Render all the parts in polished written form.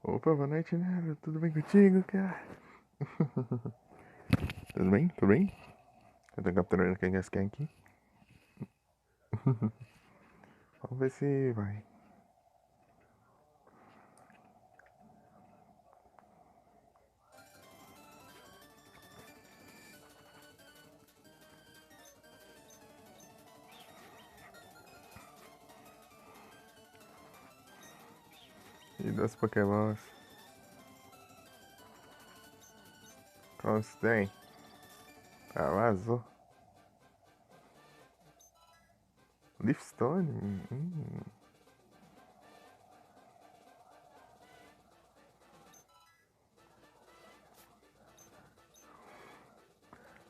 Opa, boa noite, né? Tudo bem contigo, cara? Tudo bem? Tudo bem? Eu tô capturando quem quer aqui. Vamos ver se vai. E das Pokéballs. Qual você tem? Ah, vazou. Leafstone?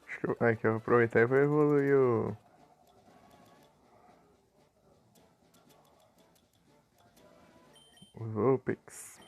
Acho que eu vou aproveitar e vou evoluir o Vulpix.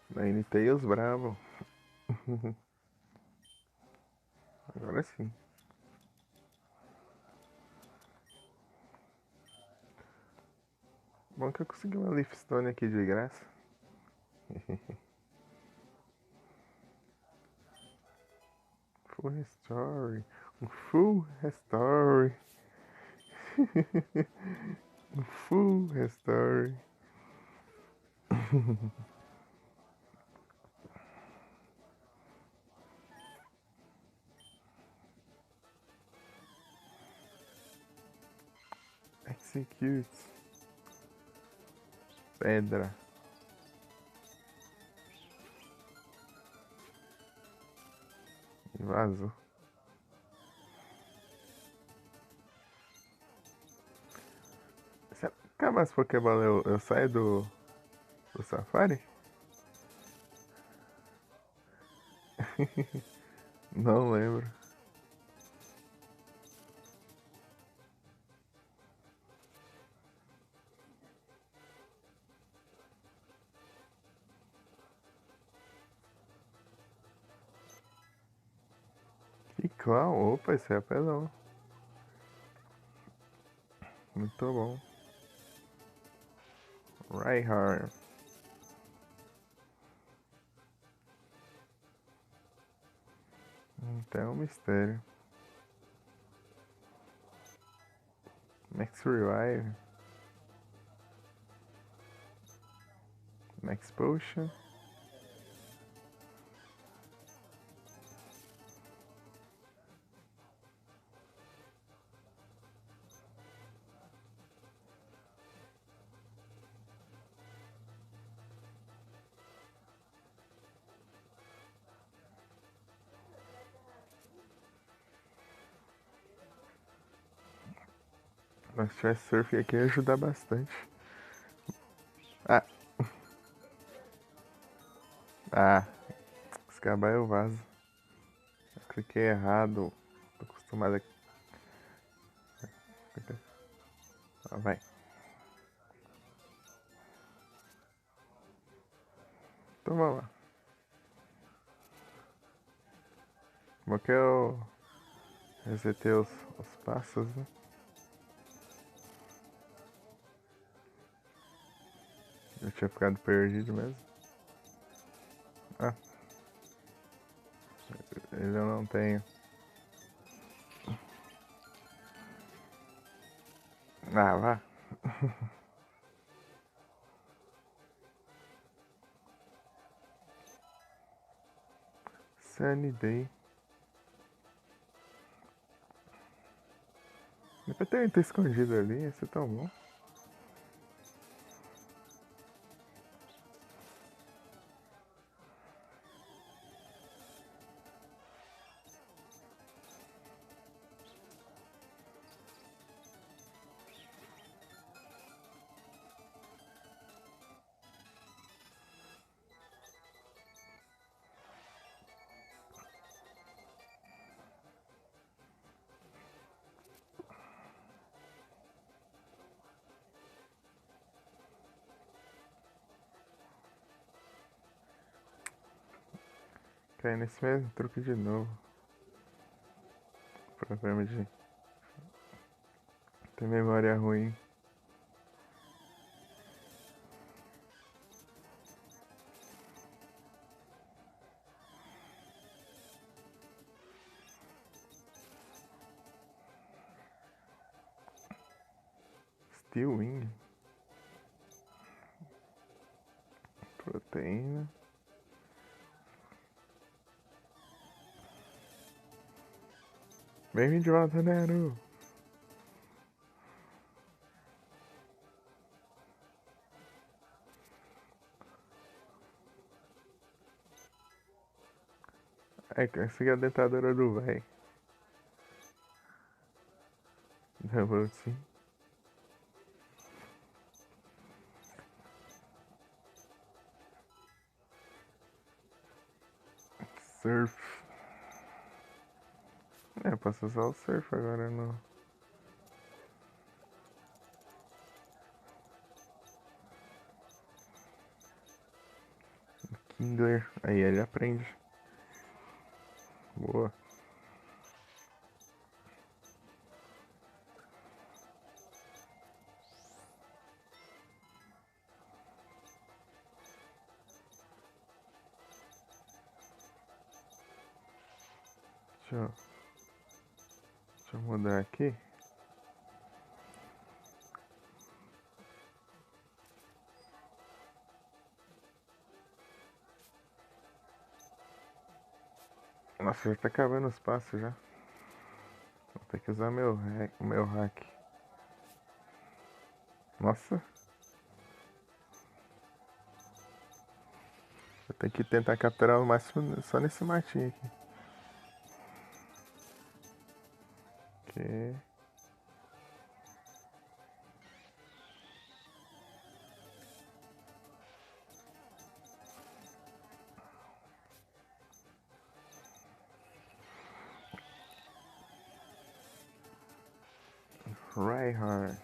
Ninetales bravo. Agora sim. Bom que eu consegui uma Leafstone aqui de graça. Full restore. Um full restore. Um full restore. Execute. Pedra. E vazou. Se acabar as Pokébola, eu saio do Safari? Não lembro. Que clown? Opa, esse é apelão. Muito bom. Rhyhorn. Então é um mistério. Max Revive. Max Potion. Mas se tivesse surf aqui ia ajudar bastante. Ah. Ah. Se acabar eu vazo. Eu cliquei errado. Tô acostumado a... Ah, vai. Então vamos lá. Como que eu resetei os passos, né? Eu tinha ficado perdido mesmo. Ah, ele eu não tenho. Ah, vá. Sunny Day. Depois ter escondido ali, ia ser tão bom. Cai nesse mesmo truque de novo. Problema de ter memória ruim. Steel wing. Proteína. Bem-vindo de volta, Nero. Aí, consegui a dentadura do véi. Double sim. Surf. É, posso usar o surf agora não. Kingler. Aí ele aprende. Boa. Deixa eu mudar aqui. Nossa, já tá acabando os passos já. Vou ter que usar meu hack. Nossa. Eu tenho que tentar capturar o máximo só nesse matinho aqui. Que... Reinhardt.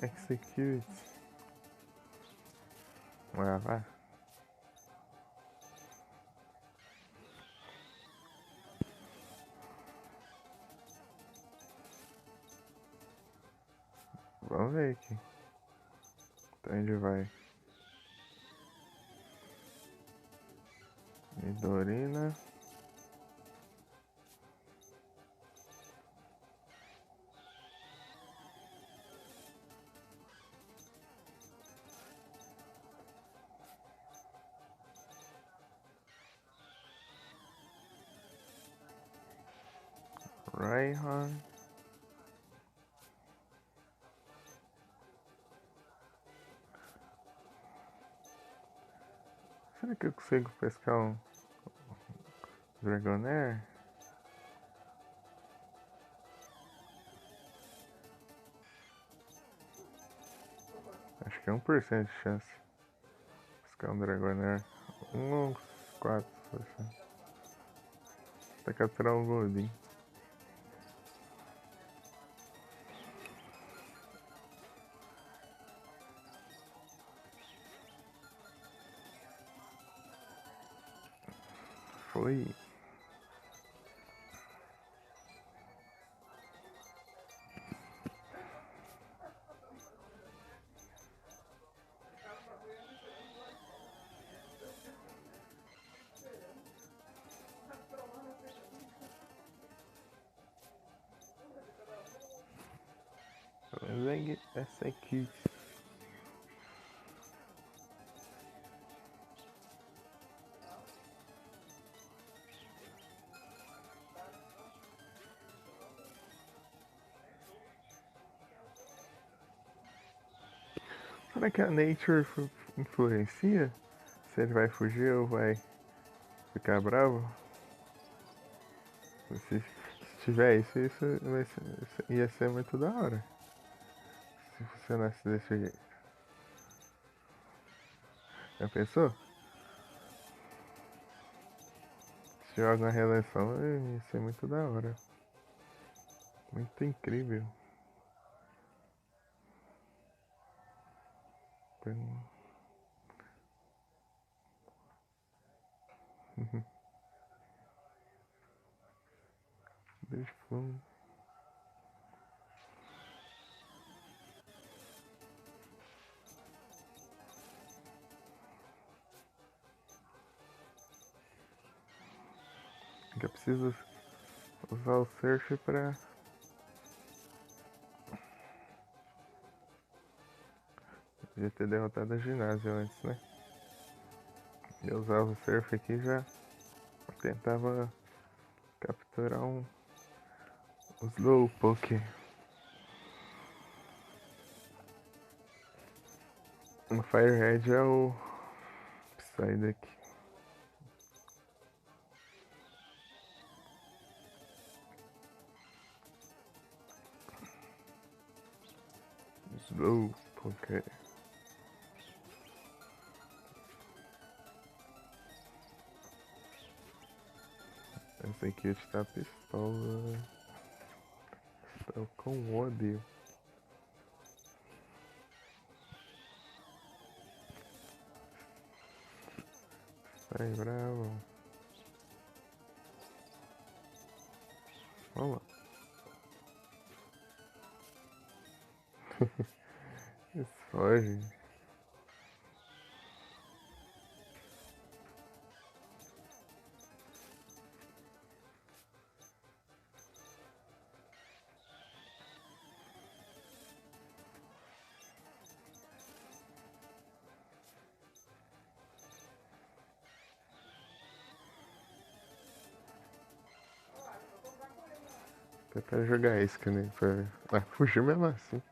Execute. Vai. Vamos ver aqui. Então onde vai? Midorina. Reinhardt. Será que eu consigo pescar um Dragonair? Acho que é 1% de chance. Pescar um Dragonair. 1 ou 4%. Pra capturar um Goldin. Foi. Leg execute. Será que a nature influencia? Se ele vai fugir ou vai ficar bravo? Se tiver isso ia ser muito da hora. Se funcionasse desse jeito. Já pensou? Se joga uma reeleição, ia ser muito da hora. Muito incrível. Deixa eu... Eu preciso usar o surf pra... Devia ter derrotado a ginásio antes, né? Eu usava o surf aqui e já tentava capturar um Slowpoke. O Firehead é o Psyduck. Slowpoke. Essa aqui está pistola. Estou com ódio. Sai bravo. Vamos lá. Isso foge. Tentar jogar isca, né? Ah, fugiu mesmo assim.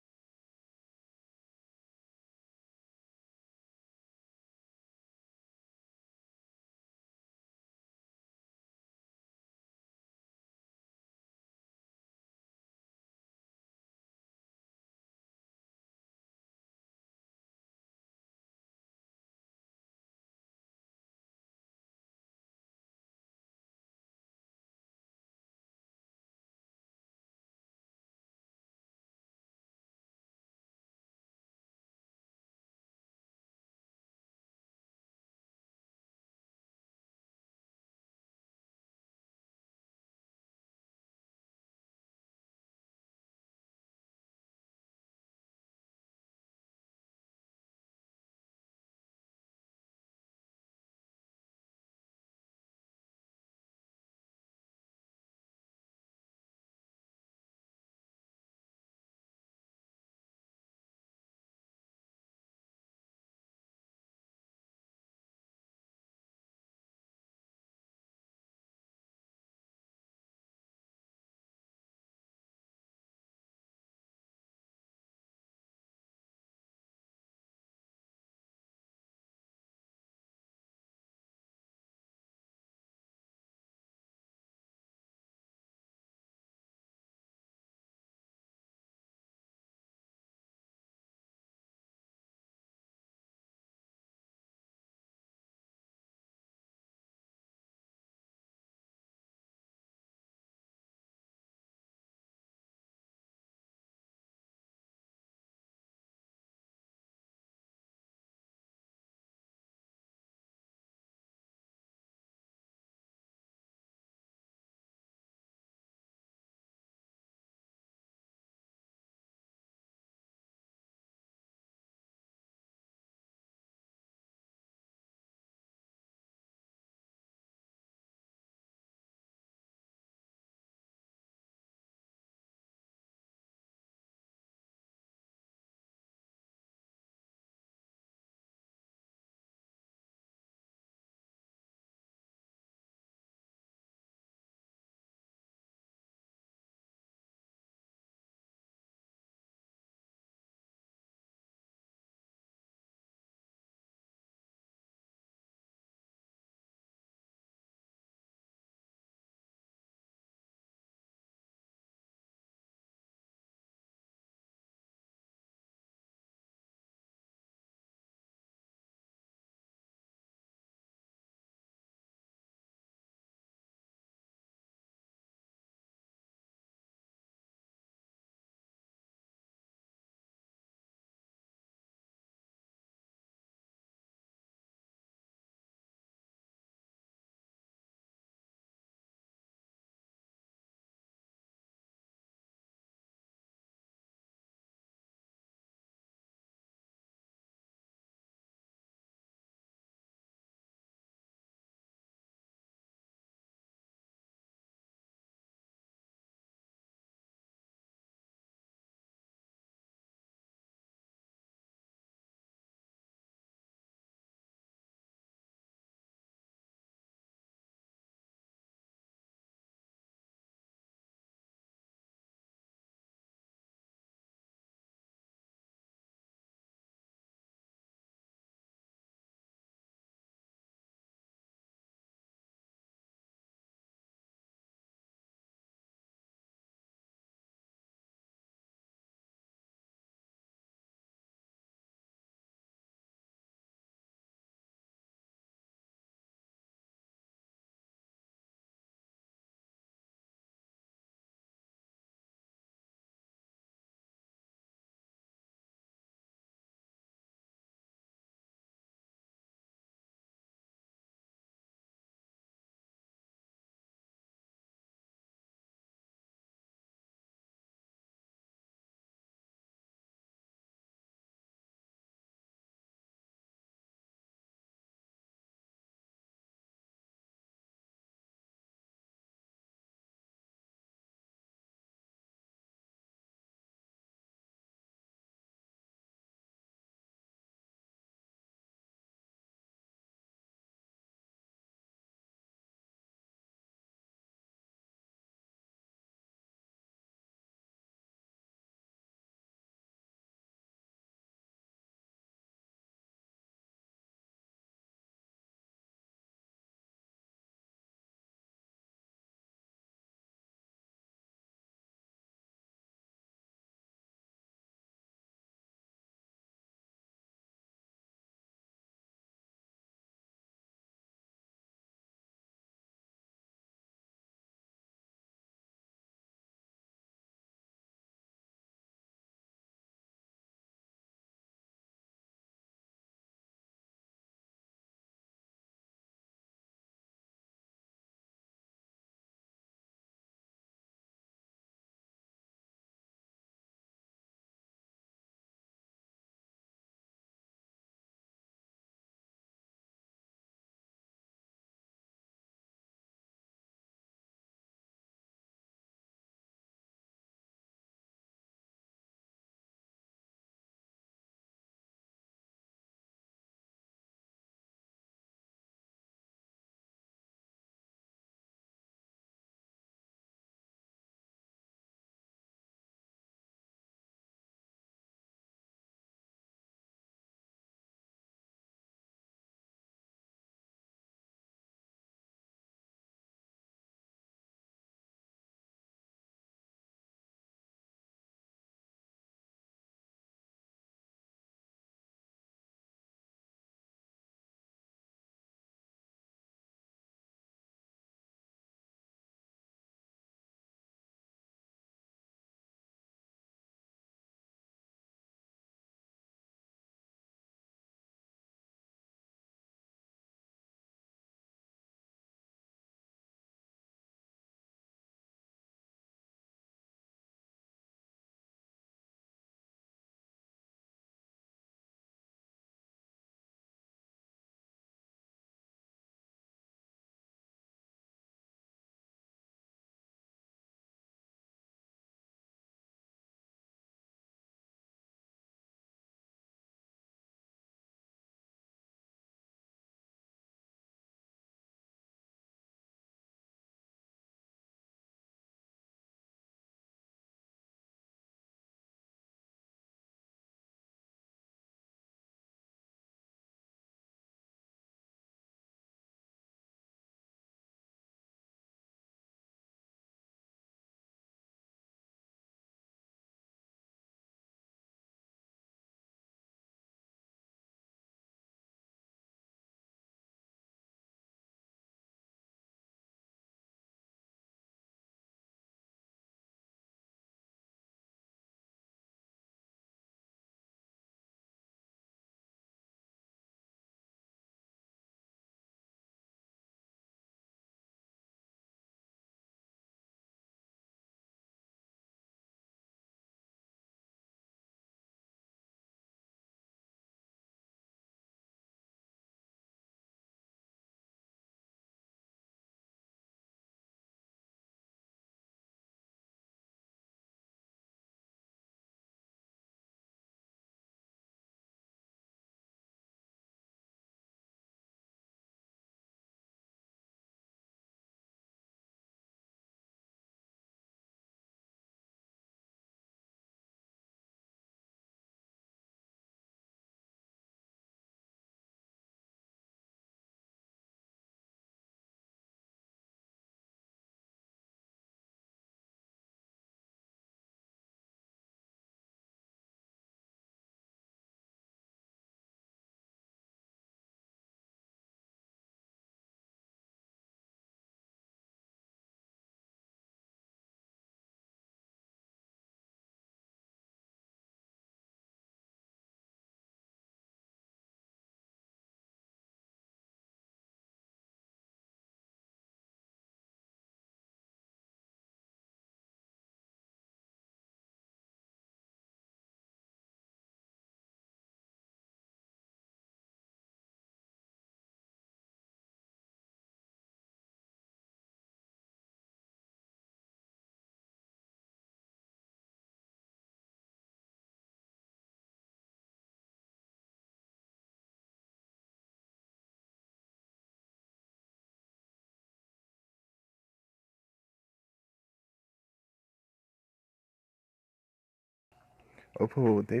Opa, voltei.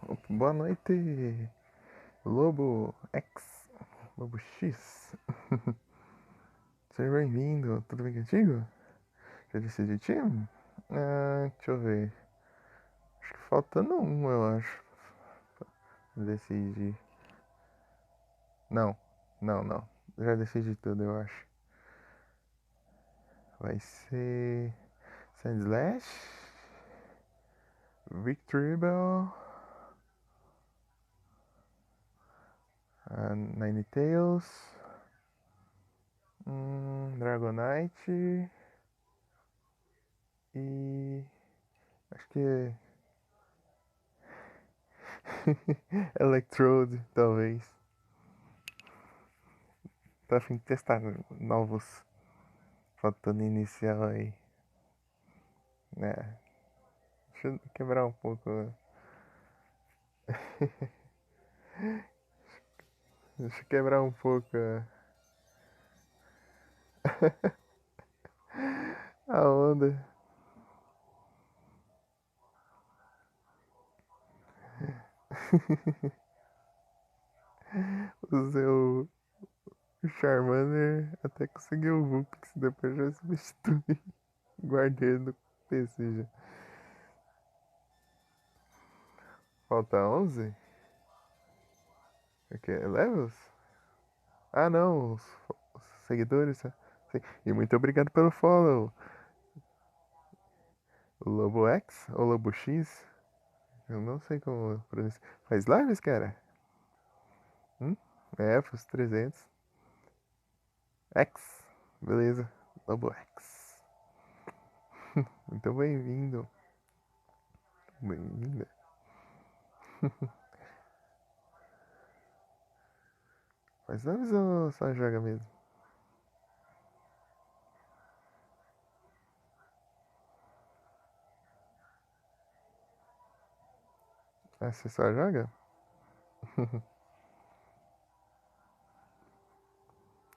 Opa, boa noite, Lobo X, Lobo X. Seja bem-vindo, tudo bem contigo? Já decidi time? Deixa eu ver. Acho que faltando um, eu acho. Decidi. Não, não. Já decidi tudo, eu acho. Vai ser Sandslash, Victreebel, Ninetales, Dragonite e acho que Electrode, talvez. Tô a fim de testar novos faltando inicial aí. Né? Deixa eu quebrar um pouco. Deixa eu quebrar um pouco a onda. Usei o Charmander até conseguir o Vulpix, depois já substituí. Guardei no PC já. Falta 11? O que? Levels? Ah, não, os seguidores. Tá? E muito obrigado pelo follow. Lobo X ou Lobo X? Eu não sei como pronunciar. Faz lives, cara? Faz 300. X. Beleza. Lobo X. Muito bem-vindo. Bem-vinda. Faz lives ou só joga mesmo? Ah, você só joga?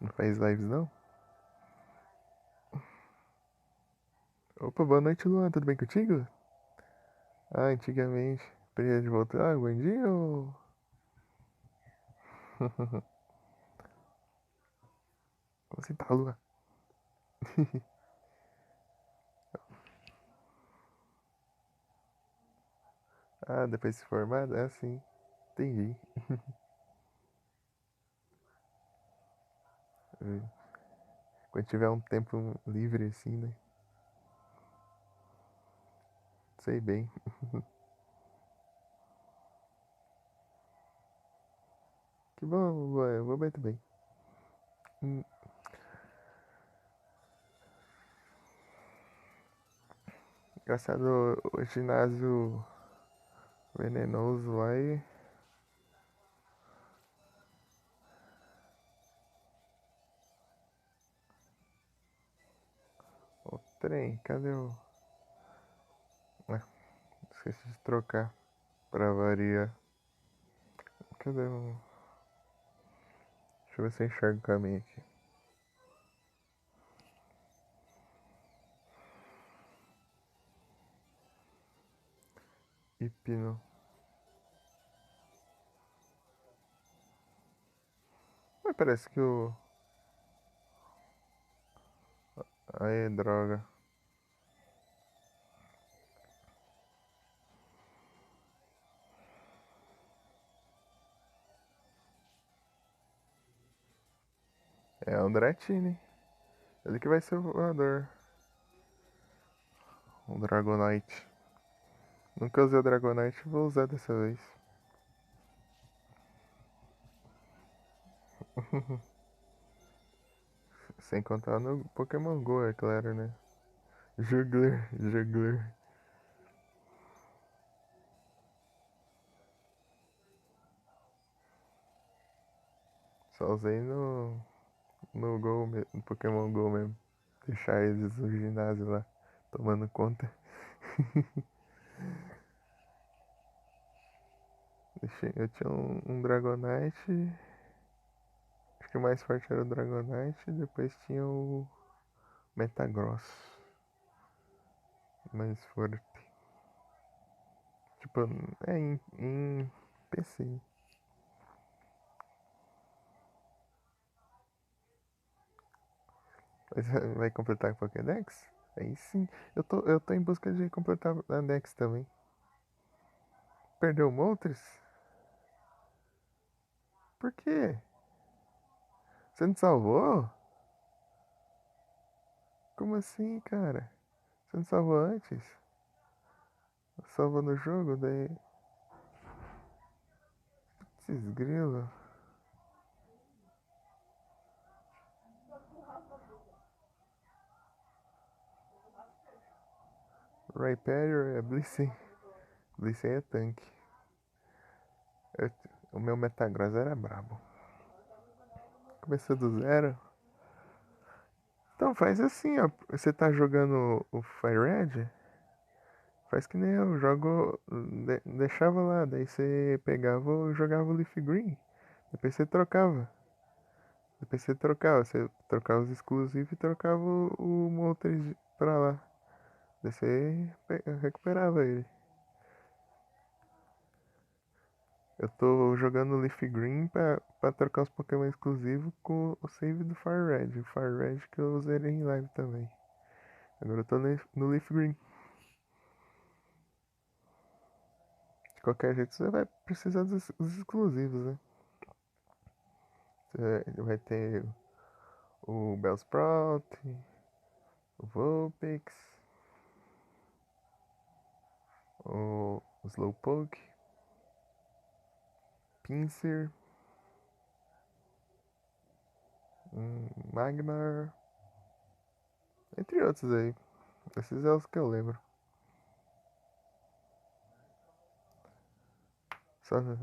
Não faz lives não? Opa, boa noite, Luan. Tudo bem contigo? Ah, antigamente. Período de voltar. Ah, bom dia ou... Como você tá, Luan? Ah, depois de se formar? Ah, sim. Entendi. Quando tiver um tempo livre assim, né? Sei bem. Que bom, Luan. Eu vou bem também. Hum, Engraçado o ginásio venenoso lá e... O trem, cadê o... Ah, esqueci de trocar pra variar. Cadê o... Deixa eu ver se eu enxergo o caminho aqui. Hipno. Mas parece que o... Aí, droga. É o Dratini. Ele que vai ser o voador. O Dragonite. Nunca usei o Dragonite, vou usar dessa vez. Sem contar no Pokémon GO, é claro, né? Juggler. Só usei no Go, no Pokémon GO mesmo. Deixar eles no ginásio lá, tomando conta. Eu tinha um Dragonite. Acho que o mais forte era o Dragonite. Depois tinha o Metagross. Mais forte. Tipo, é em PC. Mas vai completar a Pokédex? Aí sim. Eu tô em busca de completar a Dex também. Perdeu o Moltres? Por quê? Você não salvou? Como assim, cara? Você não salvou antes? Salvou no jogo? Daí. Esses grilos. Rhyperior é Blissey. Blissey é tanque. Eu- o meu Metagross era brabo. Começou do zero. Então faz assim, ó. Você tá jogando o Fire Red? Faz que nem eu, jogo. Deixava lá, daí você pegava e jogava o Leaf Green. Depois você trocava. Você trocava os exclusivos e trocava o Moltres pra lá. Daí você recuperava ele. Eu tô jogando Leaf Green pra trocar os Pokémon exclusivos com o save do Fire Red. O Fire Red que eu usei em live também. Agora eu tô no Leaf Green. De qualquer jeito você vai precisar dos exclusivos, né? Você vai ter o Bellsprout, o Vulpix, o Slowpoke, Pinsir, Magmar, entre outros aí. Esses é os que eu lembro. Só na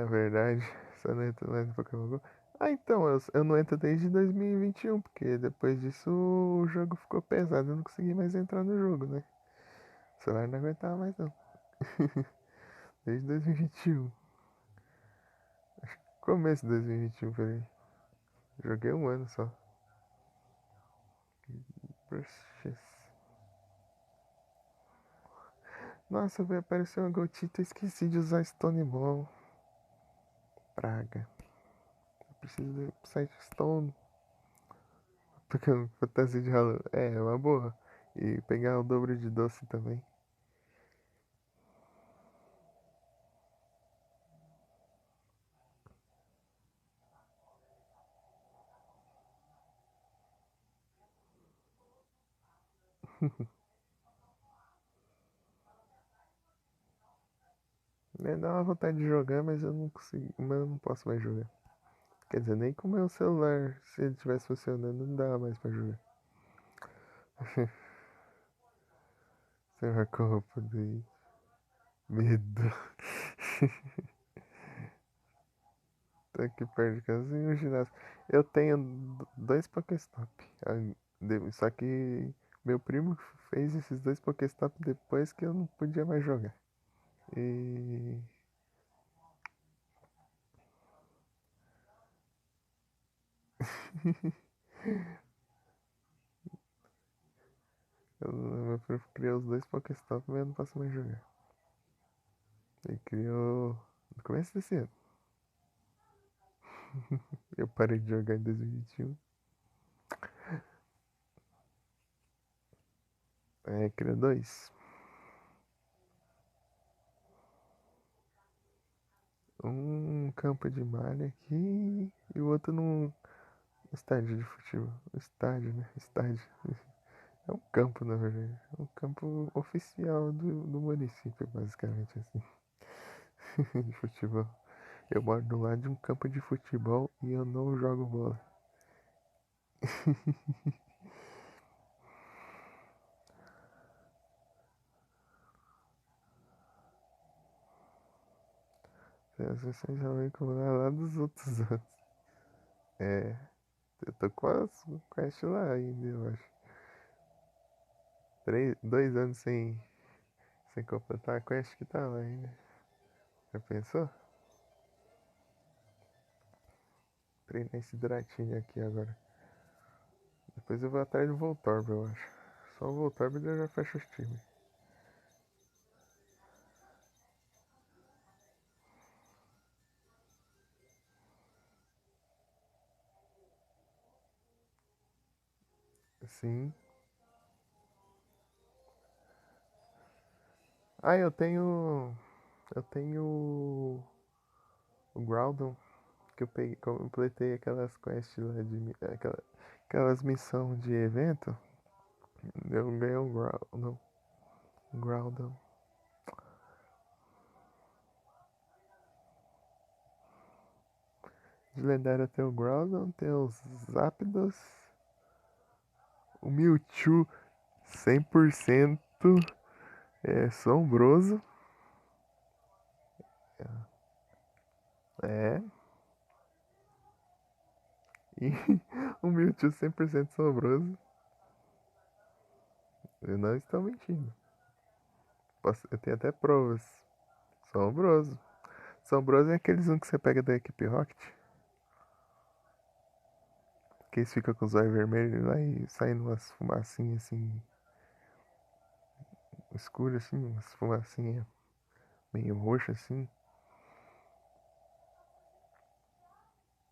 verdade, só não entro mais no Pokémon GO. Ah, então, eu não entro desde 2021, porque depois disso o jogo ficou pesado, eu não consegui mais entrar no jogo, né? O celular não aguentava mais não. Desde 2021. Começo de 2021, por aí. Joguei um ano só. Brushes. Nossa, veio aparecer uma gotita, esqueci de usar Stone Ball. Praga. Eu preciso do site Stone. Porque fantasia de Halloween é uma boa. E pegar o dobro de doce também. Me dá uma vontade de jogar, mas eu não consigo, mas eu não posso mais jogar. Quer dizer, nem com o meu celular, se ele estivesse funcionando, não dá mais pra jogar. Você marcou roupa de medo. Tá aqui perto de casa e um ginásio. Eu tenho dois Pokéstop. Só que meu primo fez esses dois Pokéstop depois que eu não podia mais jogar. E meu primo criou os dois Pokéstop, mas eu não posso mais jogar. Ele criou no começo desse ano. Eu parei de jogar em 2021. É, criou dois. Um campo de malha aqui e o outro num estádio de futebol. Estádio, né? Estádio. É um campo, na verdade. É um campo oficial do município, basicamente, assim. De futebol. Eu moro do lado de um campo de futebol e eu não jogo bola. Vocês já vem com lá dos outros anos. É, eu tô quase com quest lá ainda, eu acho. 2 anos sem completar a quest que tá lá ainda. Já pensou? Treinar esse Dratini aqui agora. Depois eu vou atrás do Voltorb, eu acho. Só o Voltorb eu já fecho os times. Sim. Ah, eu tenho. Eu tenho o Groudon, que eu peguei, completei aquelas quests lá aquelas missões de evento. Eu ganhei um Groudon. Groudon. De lendária tem o Groudon, tem os Zapdos, o Mewtwo 100% sombroso. É. E o Mewtwo 100% sombroso. Eu não estou mentindo. Eu tenho até provas. Sombroso. Sombroso é aqueles que você pega da equipe Rocket. Que eles ficam com os olhos vermelhos lá e saindo umas fumacinhas assim. Escuras assim, umas fumacinhas meio roxas assim.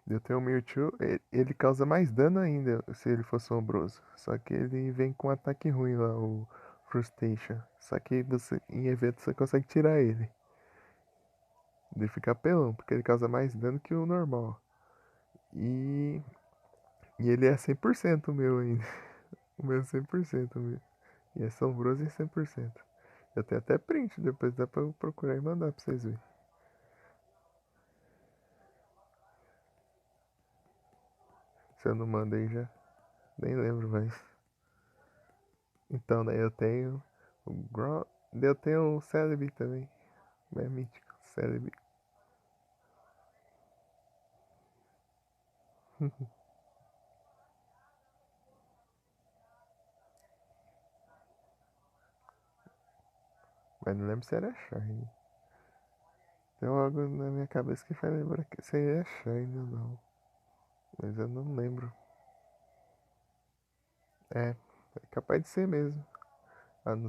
Eu tenho o Mewtwo, ele causa mais dano ainda se ele for sombroso. Só que ele vem com um ataque ruim lá, o Frustration. Só que você, em evento você consegue tirar ele. Ele fica apelão, porque ele causa mais dano que o normal. E, e ele é 100% o meu ainda. O meu é 100% o meu. E é sombroso e 100%. Eu tenho até print, depois dá pra eu procurar e mandar pra vocês verem. Se eu não mandei já, nem lembro mais. Então, daí eu tenho o Ground. Eu tenho o Celebi também. É mítico, Celebi. Mas não lembro se era Shine. Tem algo na minha cabeça que faz lembrar que seria Shine ou não. Mas eu não lembro. É capaz de ser mesmo.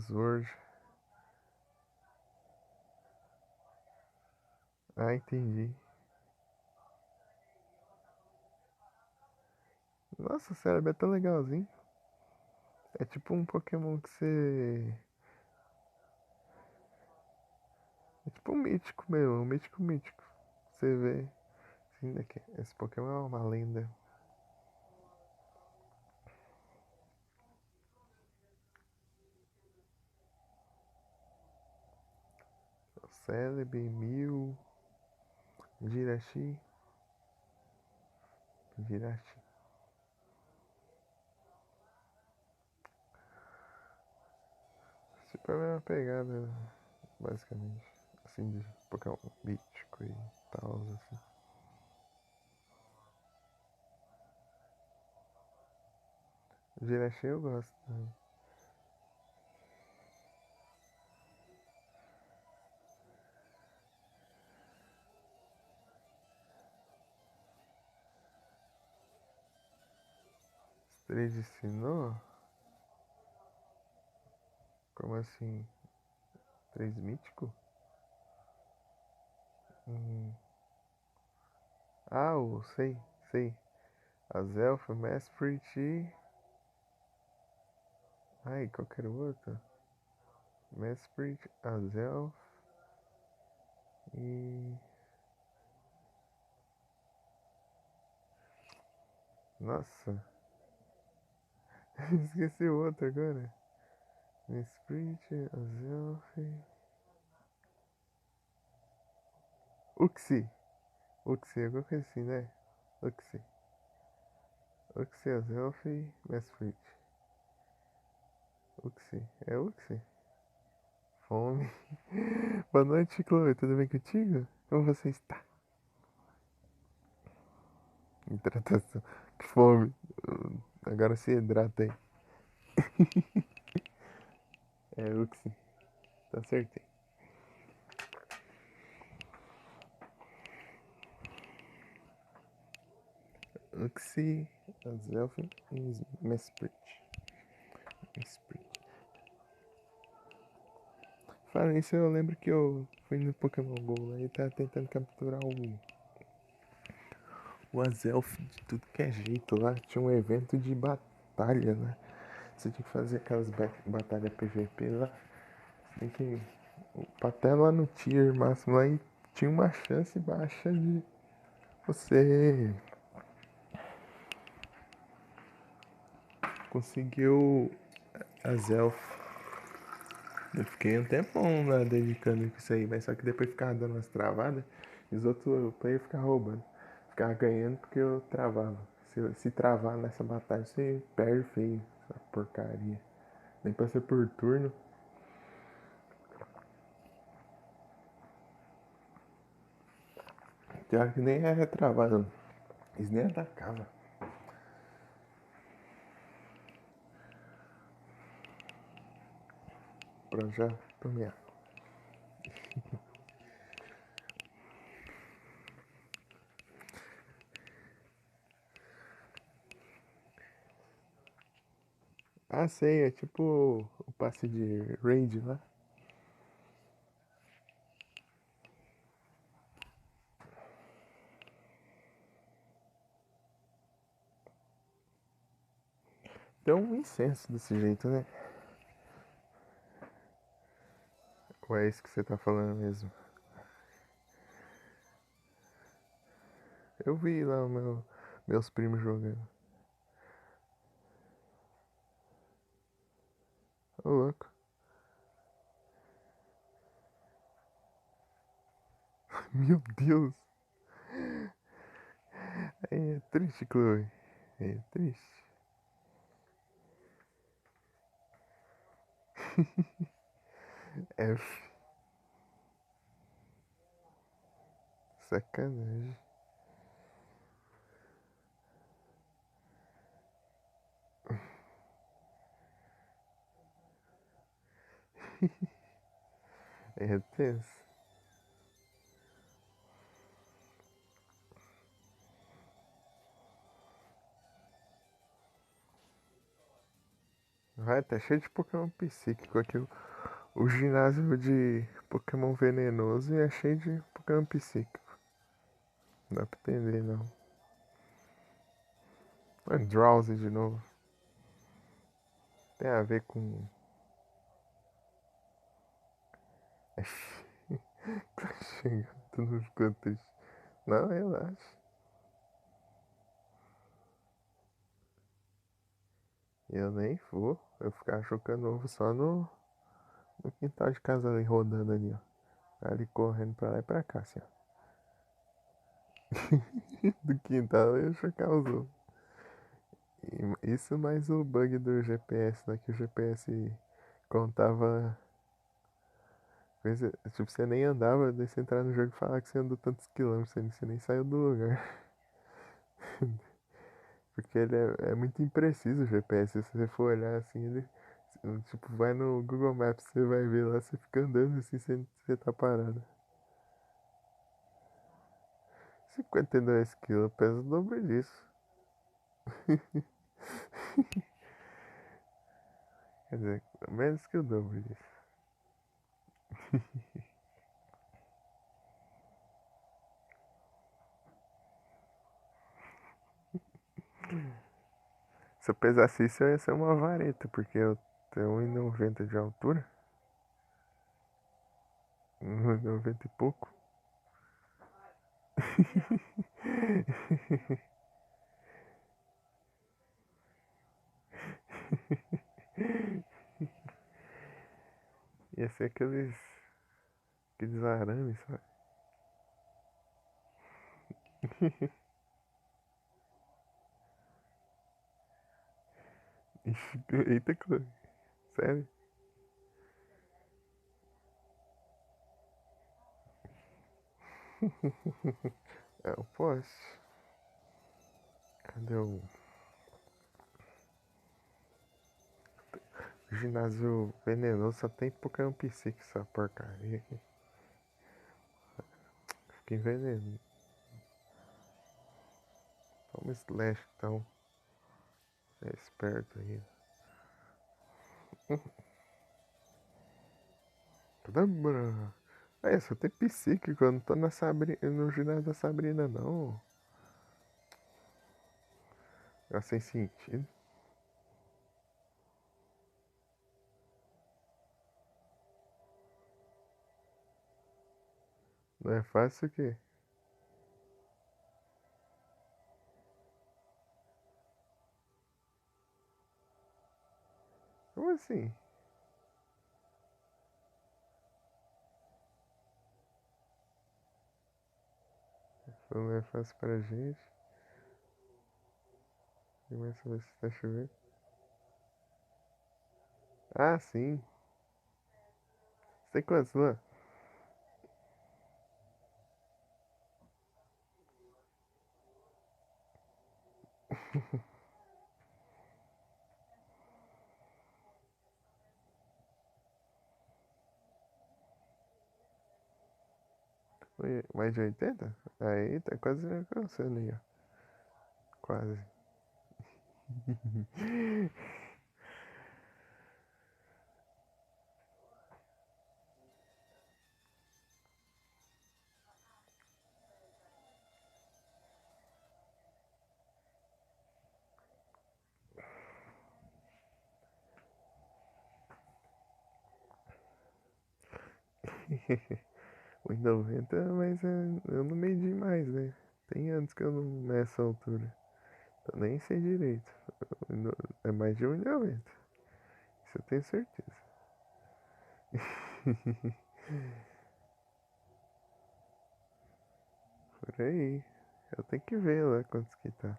Sword. Ah, entendi. Nossa, o Celebi é tão legalzinho. É tipo um Pokémon que você. É tipo um mítico mesmo, um mítico mítico. Você vê. Assim, daqui. Esse Pokémon é uma lenda. Celebi, Mew, Jirachi. Jirachi. Tipo a mesma pegada, basicamente. Assim, de Pokémon mítico e tal, assim. Jirachi eu gosto também. Três de Sinnoh? Como assim? Três mítico? Hum. Ah, sei, sei. Azelf, Mesprit e... Ai, qual que era o outro? Mesprit, Azelf e... Nossa, esqueci o outro agora. Mesprit, Azelf... Uxie. Uxie, alguma coisa assim, né? Uxie. Uxie, Azelf e Mesprit. Uxie. É Uxie? Fome. Boa noite, Chloe. Tudo bem contigo? Como você está? Hidratação. Que fome. Agora se hidrata aí. É Uxie. Tá certo. Uxie, Azelf e Mesprit. Fala isso, eu lembro que eu fui no Pokémon GO lá e tava tentando capturar o Azelf de tudo que é jeito lá. Tinha um evento de batalha, né? você tinha que fazer aquelas batalhas PVP lá. Você tem que até lá no tier máximo lá e tinha uma chance baixa de você conseguiu as elfas. Eu fiquei um tempão lá dedicando com isso aí, mas só que depois ficava dando umas travadas e os outros players ficavam roubando. Ficava ganhando porque eu travava. Se travar nessa batalha, você perde feio. Essa porcaria. Nem pra ser por turno. Pior que nem era travado. Eles nem atacavam. Pronto, já tomei água. Ah, sei, é tipo o passe de raid lá. Tem um incenso desse jeito, né? Ou é isso que você tá falando mesmo? Eu vi lá meus primos jogando. Ô, louco. Meu Deus. É triste, Chloe. É triste. F. Sacanagem. É tenso. Vai, tá cheio de Pokémon psíquico aqui. O ginásio de Pokémon venenoso é cheio de Pokémon psíquico. Não dá pra entender, não. É Drowsy de novo. Tem a ver com. Tá chegando nos cantos. Não, relaxa. Eu nem vou. Eu ficar chocando ovo só no quintal de casa ali, rodando ali, ó. Ali correndo pra lá e pra cá, assim, ó. Do quintal eu ia chocar os ovos. Isso mais o bug do GPS, né? Que o GPS contava coisa. Tipo, você nem andava, daí você entrar no jogo e falar que você andou tantos quilômetros, você nem saiu do lugar. Porque ele é muito impreciso o GPS. Se você for olhar assim, ele. Tipo, vai no Google Maps, você vai ver lá, você fica andando assim, você tá parado. 52 quilos, pesa o dobro disso. Quer dizer, menos que o dobro disso. Se eu pesasse isso, eu ia ser uma vareta, porque eu tenho 1,90 de altura. 1,90 e pouco. Ia ser aqueles arames, sabe? Eita, Chloe. Sério? Eu posso. Cadê o ginásio venenoso? Só tem Pokémon Psíquico, essa porcaria aqui. Fica envenenado. Toma Slash, então. É esperto aí. Caramba! É, só tem psíquico, eu não tô no ginásio da Sabrina, não. É sem sentido. Não é fácil o quê? Como assim? Não é fácil pra gente. Começa a ver se tá chovendo. Ah, sim. Você tem quantos lá? Mais de 80? Aí tá quase alcançando aí, ó. Quase. Os 90, mas eu não medi mais, né? Tem anos que eu não meço a altura. Eu nem sei direito. É mais de 1,90. Isso eu tenho certeza. Por aí. Eu tenho que ver lá quantos que tá.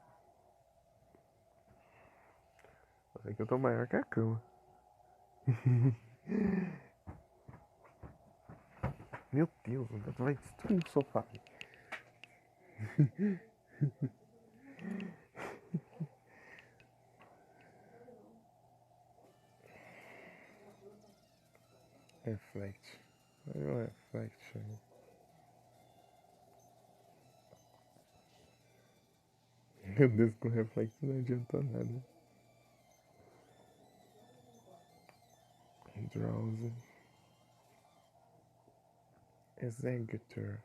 É que eu tô maior que a cama. Meu Deus, vai destruir o sofá. Reflect. Olha o reflect aí. Meu Deus, com reflect não adiantou nada. Drowsy. Executor.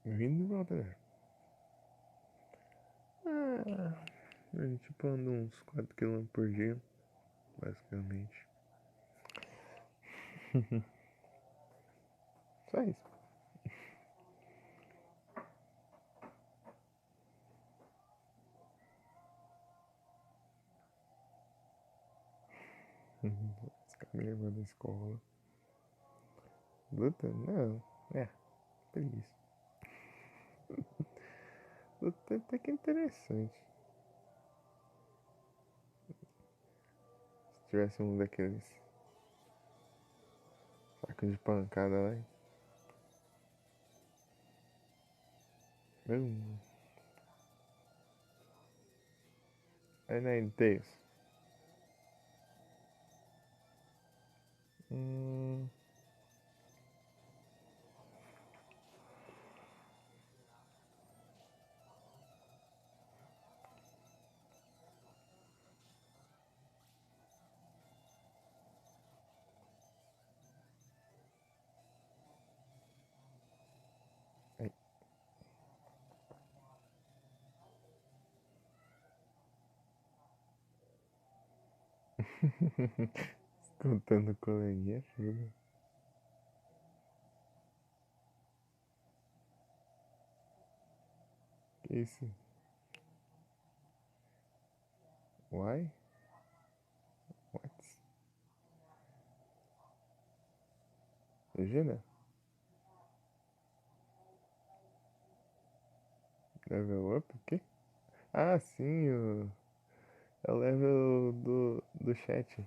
Vindo brother. Ah, a gente tipo anda uns 4 km por dia, basicamente. Só isso. Os caras me levando da escola. Luta? Não. É, preguiça. Luta até que é interessante. Se tivesse um daqueles sacos de pancada lá. Hum. Aí na Tails. Hum. Aí. Escutando o coleguinha, filho. Que isso? Why? What? Regina? Level up? O quê? Ah, sim, é o level do chat.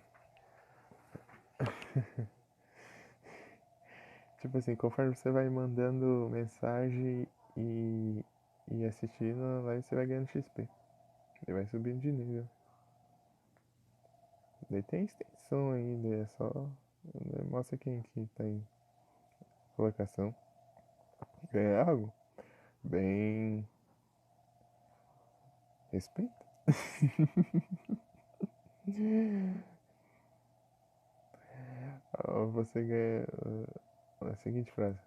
Tipo assim, conforme você vai mandando mensagem e assistindo a live, você vai ganhando XP. Ele vai subindo de nível. Daí tem extensão ainda, é só. Mostra quem que tá em colocação. Ganhar algo? Bem. Respeito. Você ganha a seguinte frase.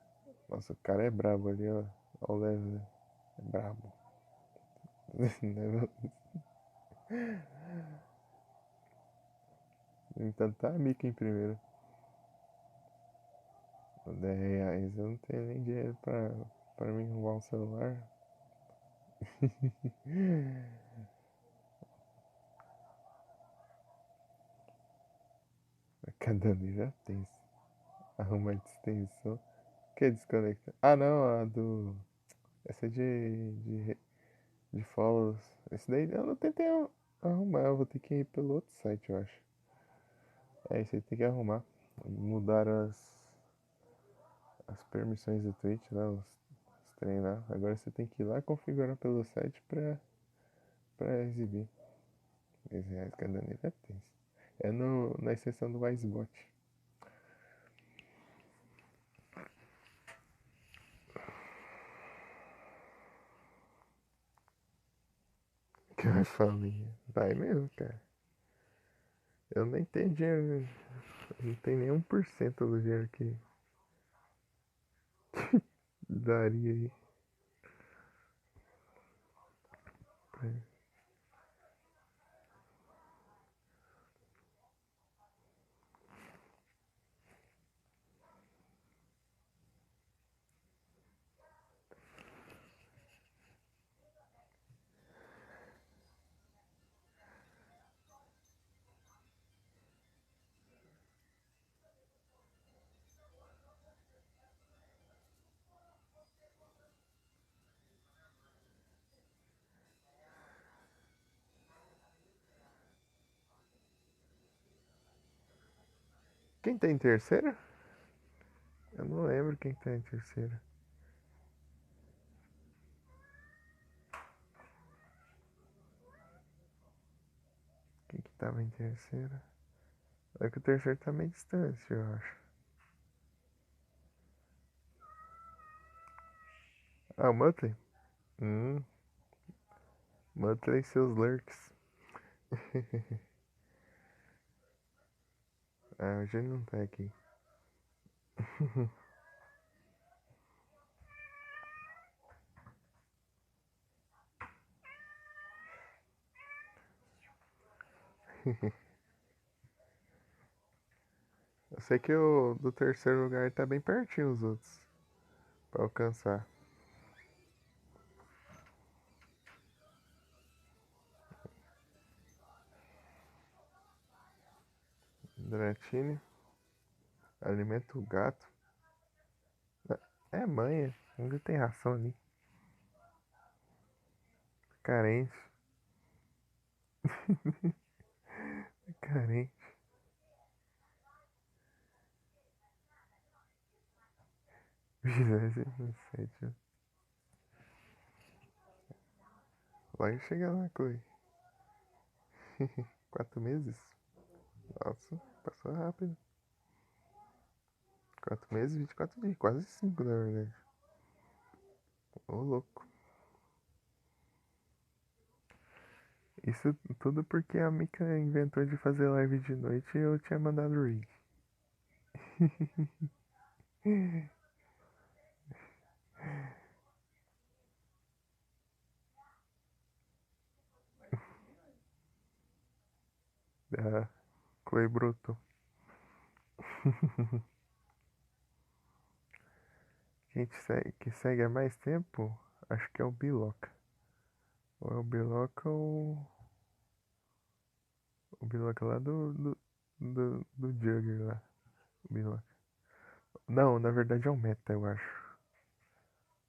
Nossa, o cara é brabo ali, ó. Ó o level. É brabo. Então tá a Mica em primeiro. R$ 10 eu não tenho nem dinheiro pra mim arrumar um celular. Cada dia já tem. Arrumar extensão. Que desconecta? Ah, não, a do. Essa é de follows. Esse daí eu não tentei arrumar. Eu vou ter que ir pelo outro site, eu acho. É, isso aí tem que arrumar. Mudar as permissões do Twitch lá, os treinar. Agora você tem que ir lá configurar pelo site pra exibir. R$ 10 cada nível é tenso. É na exceção do Wisebot. Que vai falir. Vai mesmo, cara. Eu nem tenho dinheiro. Não tem nem 1% do dinheiro que daria aí. Quem tá em terceiro? Eu não lembro quem tá em terceiro. Quem que tava em terceiro? É que o terceiro tá meio distante, eu acho. Ah, o Muttley? Hum, Muttley e seus lurks. Ah, hoje ele não tá aqui. Eu sei que o do terceiro lugar tá bem pertinho os outros. Pra alcançar. Dratini. Alimenta o gato. É manha. Ainda tem ração ali. Carente. Carente. 27. Vai chegar lá, Chloe. 4 meses? Nossa, passou rápido. 4 meses, 24 dias. Quase 5, na verdade. Ô, louco. Isso tudo porque a Mika inventou de fazer live de noite e eu tinha mandado rig. Da Chloe brotou. Quem que segue há mais tempo, acho que é o Biloca. Ou é o Biloca ou o Biloca lá do Jugger lá. O Biloca. Não, na verdade é o Meta, eu acho.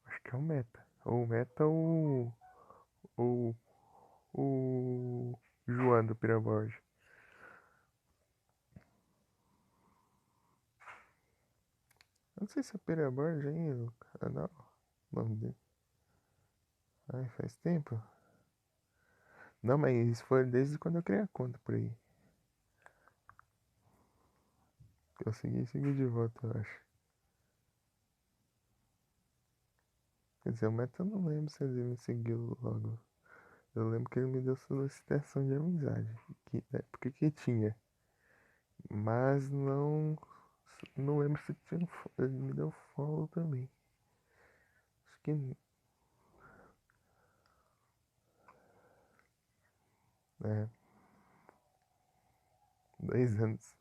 Acho que é o Meta. Ou o Meta ou o João do Piraborge. Não sei se é Piraborge ainda, o canal. O nome dele. Ai, faz tempo. Não, mas isso foi desde quando eu criei a conta por aí. Consegui seguir de volta, eu acho. Quer dizer, o Meta eu não lembro se ele me seguiu logo. Eu lembro que ele me deu solicitação de amizade. Que, na época que tinha. Mas não lembro se tinha, ele me deu follow também. Acho que. É. 2 anos.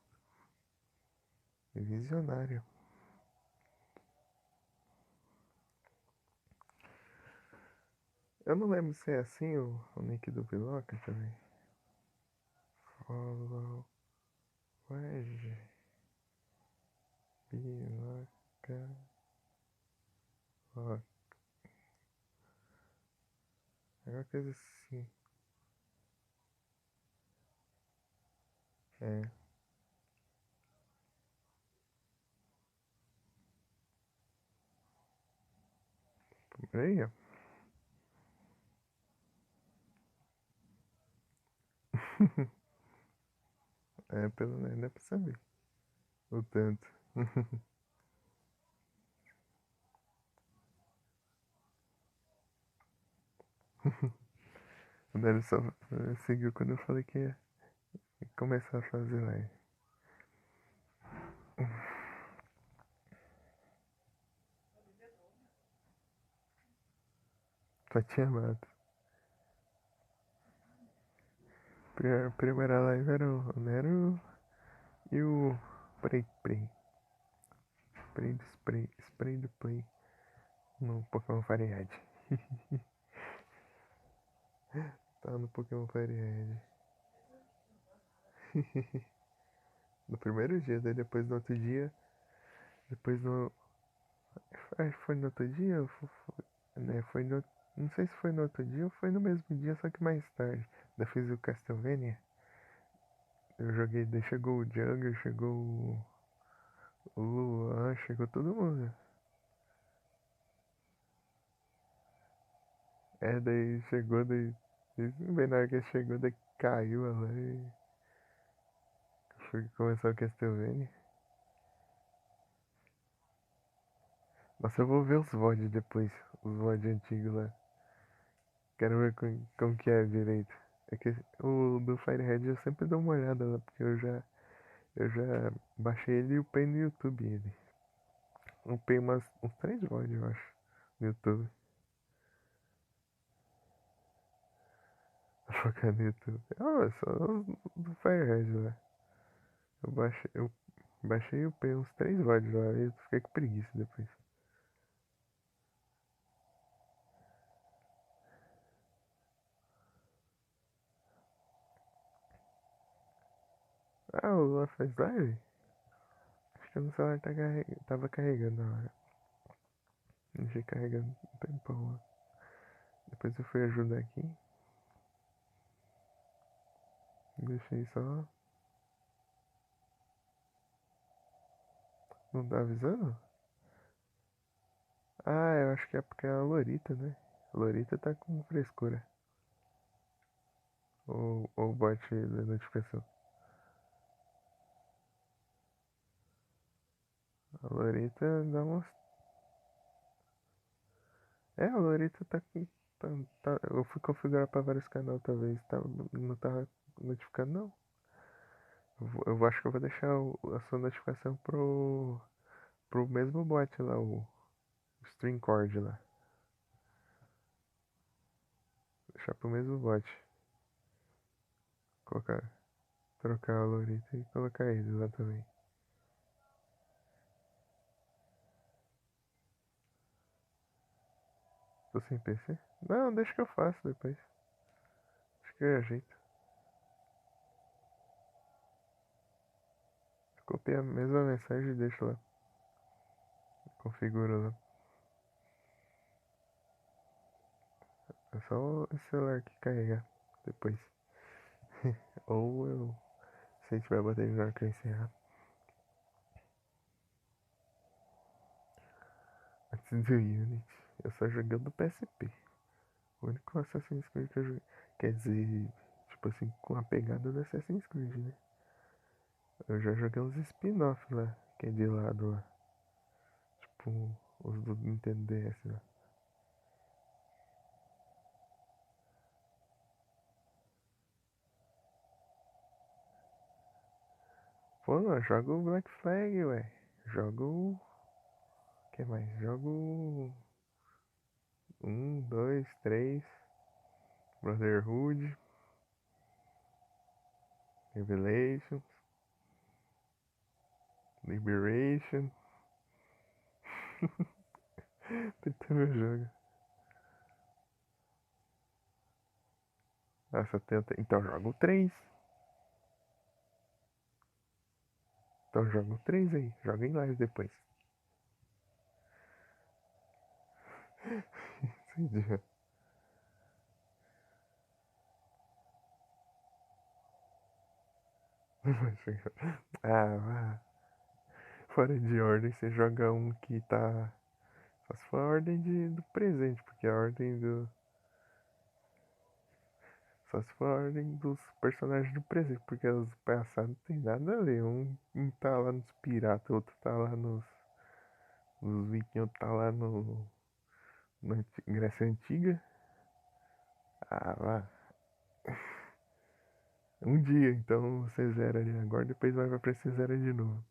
Visionário. Eu não lembro se é assim o nick do Piloca também. Follow Wedge Piloca Rock. É uma coisa assim. É. Por aí, ó. É, pelo menos dá pra saber. O tanto. O Dani só seguiu quando eu falei que ia começar a fazer live. Só tinha mato. Primeira live era o Nero e o Spray. Spray do Play no Pokémon Fire Red. Tá no Pokémon Fire Red. No primeiro dia, daí depois no outro dia. Depois no. Foi no outro dia? Né, foi no. Não sei se foi no outro dia ou foi no mesmo dia, só que mais tarde. Daí fiz o Castlevania. Eu joguei, daí chegou o Jungler, chegou o Luan, chegou todo mundo. É, daí chegou, daí. Bem na hora que ele chegou, daí caiu lá e. Começou o Castlevania. Nossa, eu vou ver os VOD depois. Os VOD antigos lá. Quero ver como que é direito. É que o do Firehead eu sempre dou uma olhada lá, porque eu já baixei ele e upei no YouTube ele. Upei uns 3 VOD, eu acho, no YouTube. Focar no YouTube. Ah, é só os do Firehead lá. Eu baixei e upei uns 3 VOD lá e fiquei com preguiça depois. Ah, o Lua faz live? Acho que o celular tava carregando na hora. Deixei carregando um tempão lá. Depois eu fui ajudar aqui. Deixei só. Não tá avisando? Ah, eu acho que é porque é a Lorita, né? A Lorita tá com frescura. Ou o bot da notificação. A Lorita dá umas. É, a Lorita tá com. Eu fui configurar pra vários canais, talvez. Não tava notificando, não. Eu acho que eu vou deixar a sua notificação pro mesmo bot lá, o Streamcord lá. Deixar pro mesmo bot. Colocar. Trocar a Lorita e colocar ele lá também. Tô sem PC? Não, deixa que eu faço depois. Acho que eu ajeito. Copiei a mesma mensagem e deixo lá. Configuro lá. É só o celular que carregar depois. Ou eu. Se tiver bateria na hora que eu encerrar. Antes do Unity. Eu só joguei do PSP. O único Assassin's Creed que eu joguei. Quer dizer, tipo assim, com a pegada do Assassin's Creed, né? Eu já joguei uns spin-off lá, que é de lado lá. Tipo, os do Nintendo DS lá. Pô, não, eu jogo Black Flag, ué. Jogo. O que mais? Jogo. 1, 2, 3. Brotherhood. Revelations. Liberation. Tentando meu jogo. Nossa, tenta. Então joga o 3. Então joga o 3 aí. Joga em live depois. Entendi. Ah, vá. Fora de ordem, você joga um que tá. Só se for a ordem do presente, porque a ordem do. Só se for a ordem dos personagens do presente, porque os passados não tem nada a ver. Um tá lá nos piratas, outro tá lá nos vikings, outro tá lá na Grécia Antiga. Ah, vá. Um dia, então você zera ali agora, depois vai pra você zera de novo.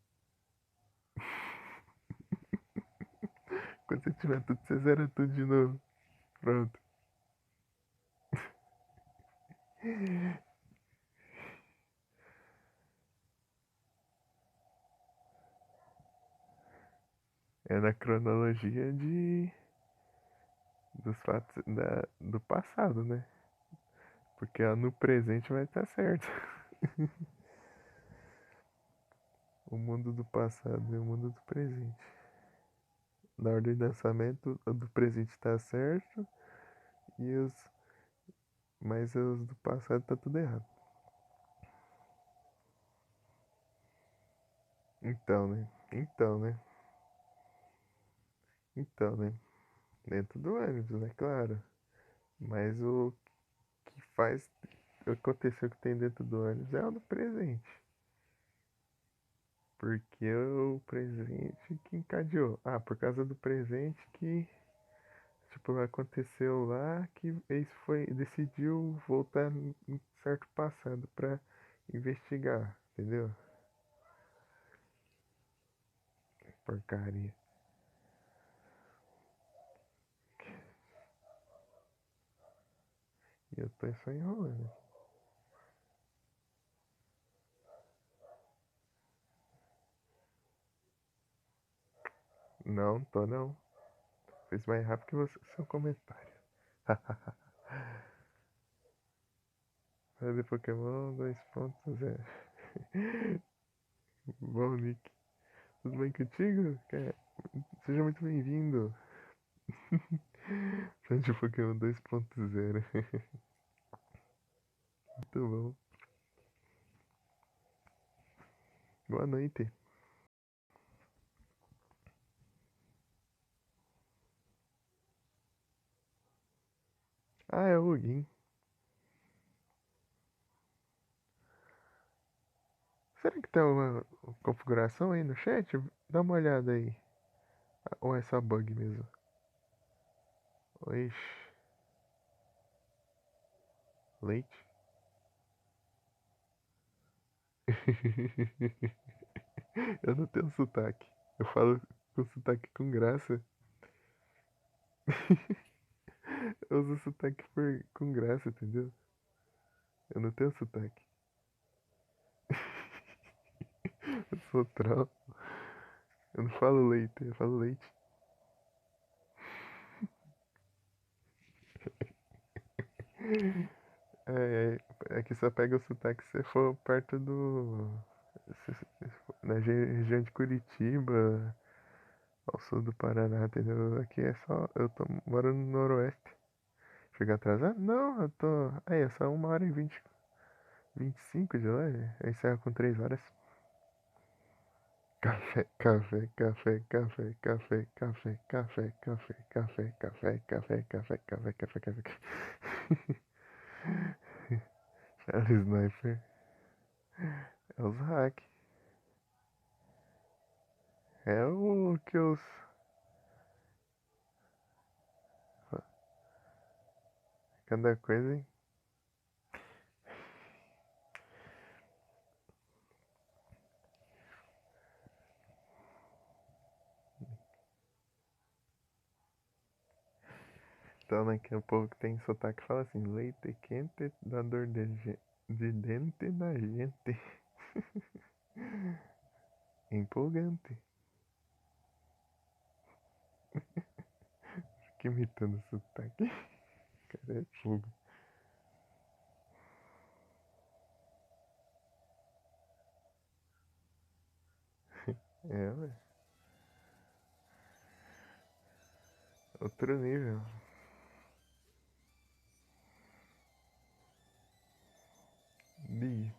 Quando você tiver tudo, você zera tudo de novo. Pronto. É na cronologia dos fatos do passado, né? Porque no presente vai estar certo. O mundo do passado e o mundo do presente. Na ordem de lançamento, o do presente está certo e mas os do passado tá tudo errado. Então, né? Então, né? Então, né? Dentro do ônibus, né? Claro. Mas o que faz acontecer o que tem dentro do ônibus é o do presente. Porque o presente que encadeou. Ah, por causa do presente que, tipo, aconteceu lá que eles decidiu voltar em certo passado pra investigar, entendeu? Porcaria. E eu tô só enrolando. Não, tô não. Fez mais rápido que você, seu comentário. Sabe Pokémon 2.0. Bom, Nick. Tudo bem contigo? Seja muito bem-vindo. Fã de Pokémon 2.0. Muito bom. Boa noite. Ah, é o Hugin. Será que tem uma configuração aí no chat? Dá uma olhada aí. Ou é só bug mesmo? Ixi. Leite? Eu não tenho sotaque. Eu falo com sotaque com graça. Eu uso sotaque com graça, entendeu? Eu não tenho sotaque. Eu sou troll. Eu não falo leite, eu falo leite. É que só pega o sotaque se você for perto do. Na região de Curitiba, ao sul do Paraná, entendeu? Aqui é só. Eu tô morando no Noroeste. Chega atrasado? Não, eu tô. Aí, é só 1 hora e 25 de lá. Aí encerra com 3 horas. Café, café, café, café, café, café, café, café, café, café, café, café, café, café, café. Charlie Sniper. É os hack. É o que os. Cada coisa, hein? Então, daqui a pouco tem sotaque que fala assim: leite quente dá dor de dente na gente. empolgante. Fica imitando o sotaque. Cara, é fogo. É, ué. Outro nível. Bi.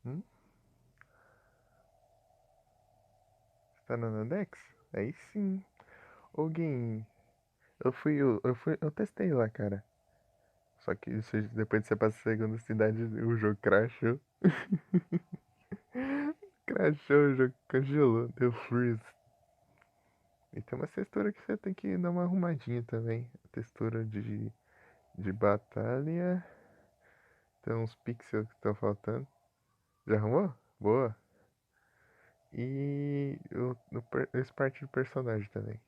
Hum? Tá na Nadex? Aí sim. Alguém. Eu testei lá, cara. Só que depois de você passar a segunda cidade, o jogo crashou. Crashou, o jogo congelou, deu freeze. E tem uma textura que você tem que dar uma arrumadinha também. A textura de batalha. Tem uns pixels que estão faltando. Já arrumou? Boa. E esse parte do personagem também.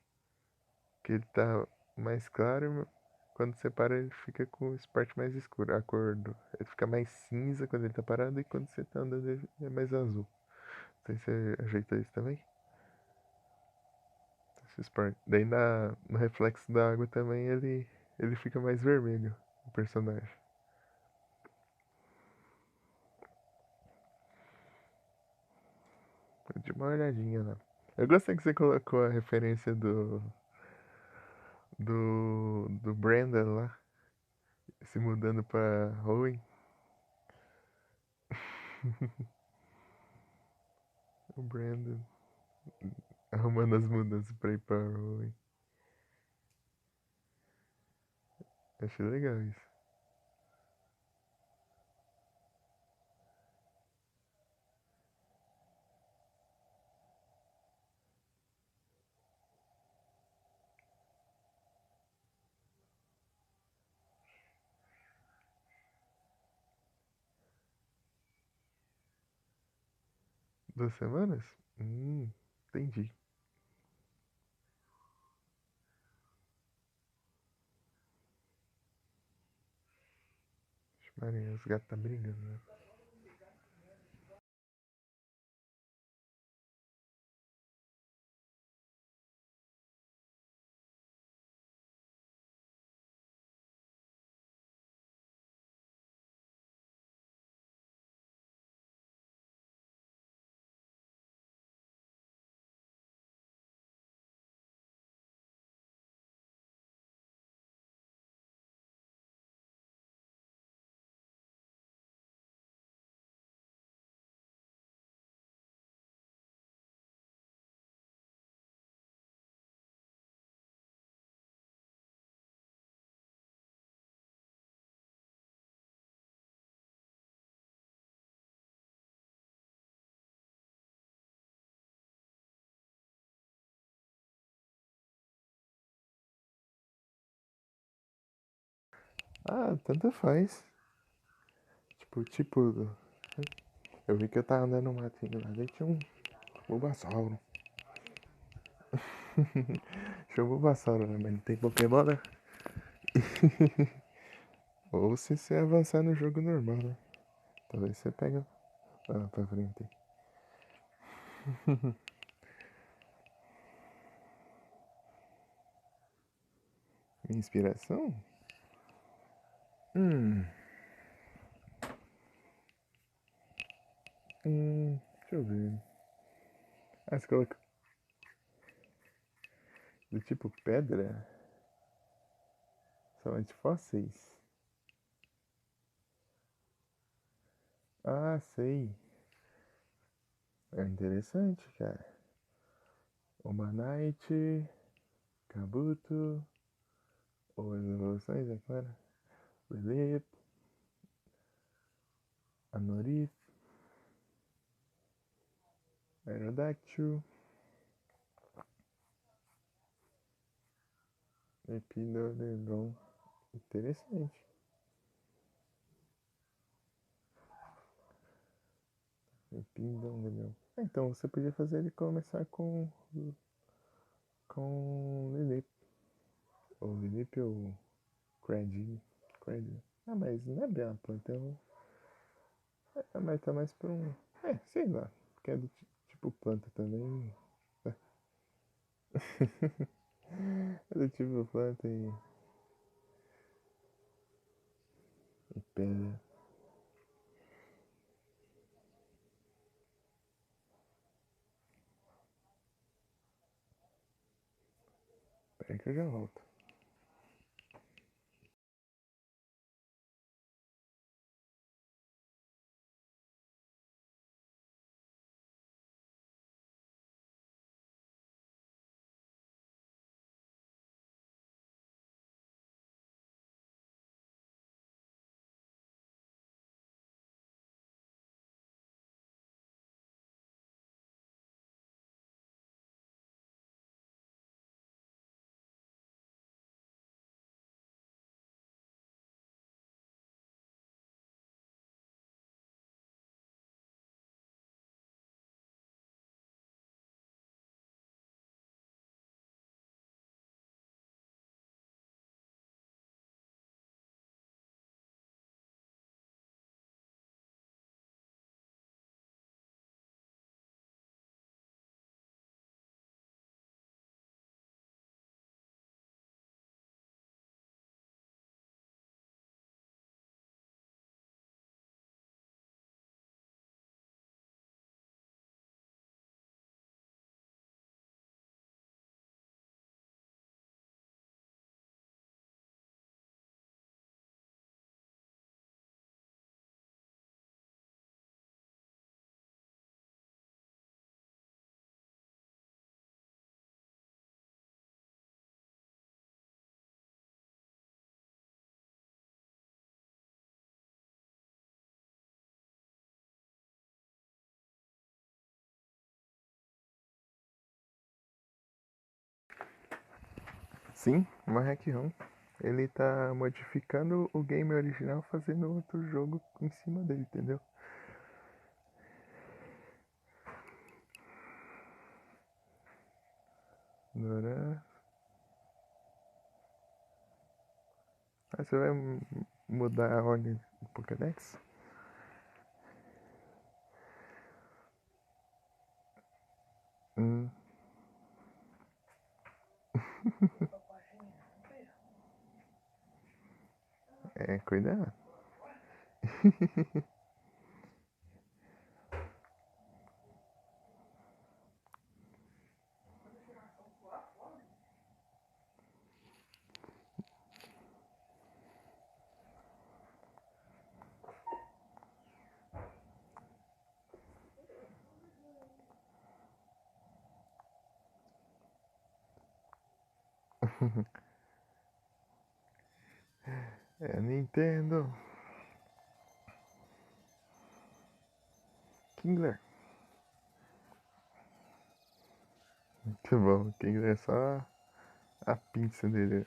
Que ele tá mais claro, quando você para ele fica com esse parte mais escuro. A cor ele fica mais cinza quando ele tá parado e quando você tá andando ele é mais azul. Não sei se você ajeita isso também. Daí no reflexo da água também ele fica mais vermelho, o personagem. De uma olhadinha lá. Eu gostei que você colocou a referência do Brandon lá, se mudando pra Hoenn. O Brandon arrumando as mudanças pra ir pra Hoenn. Achei legal isso. 2 semanas? Entendi. Maria, os gatos tá brigando, né? Tanto faz. Tipo, eu vi que eu tava andando no matinho lá, daí tinha um Bulbasauro. Tinha um Bulbasauro, né? Mas não tem Pokémon, né? Ou se você avançar no jogo normal, né? Talvez você pega pra frente. Minha inspiração? Hum. Deixa eu ver. Você coloca do tipo pedra? São antifósseis? Sei. É interessante, cara. Omanite, Kabuto, ou as evoluções, é claro. Lilip, Anorith, Aerodactyl, Epidodendron. Interessante. Pindonga. Então, você podia fazer ele começar com Lilip. Ou Lilip ou Cred. Ah, mas não é bem uma planta, mas tá mais pra um... sei lá. Que é do tipo planta também. É do tipo planta e pedra. Peraí que eu já volto. Sim, uma hack ROM. Ele tá modificando o game original, fazendo outro jogo em cima dele, entendeu? Agora... você vai mudar a ordem do Pokédex? Hum. Cuidado. Nintendo. Kingler. Muito bom. Kingler é só a pinça dele.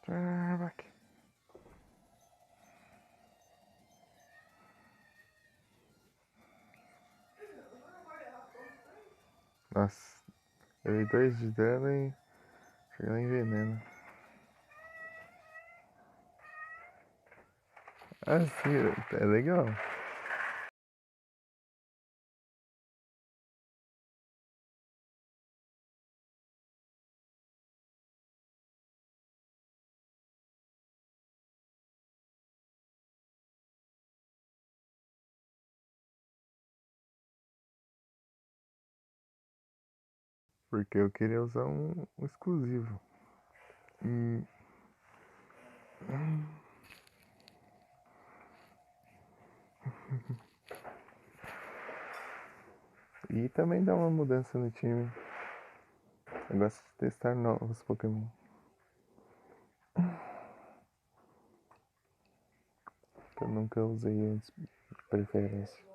Tarbac. Nossa, eu dei 2 de dano e cheguei em veneno. Ah, sim, é legal. Porque eu queria usar um exclusivo. E, e também dá uma mudança no time. Eu gosto de testar novos Pokémon. Que eu nunca usei antes, de preferência.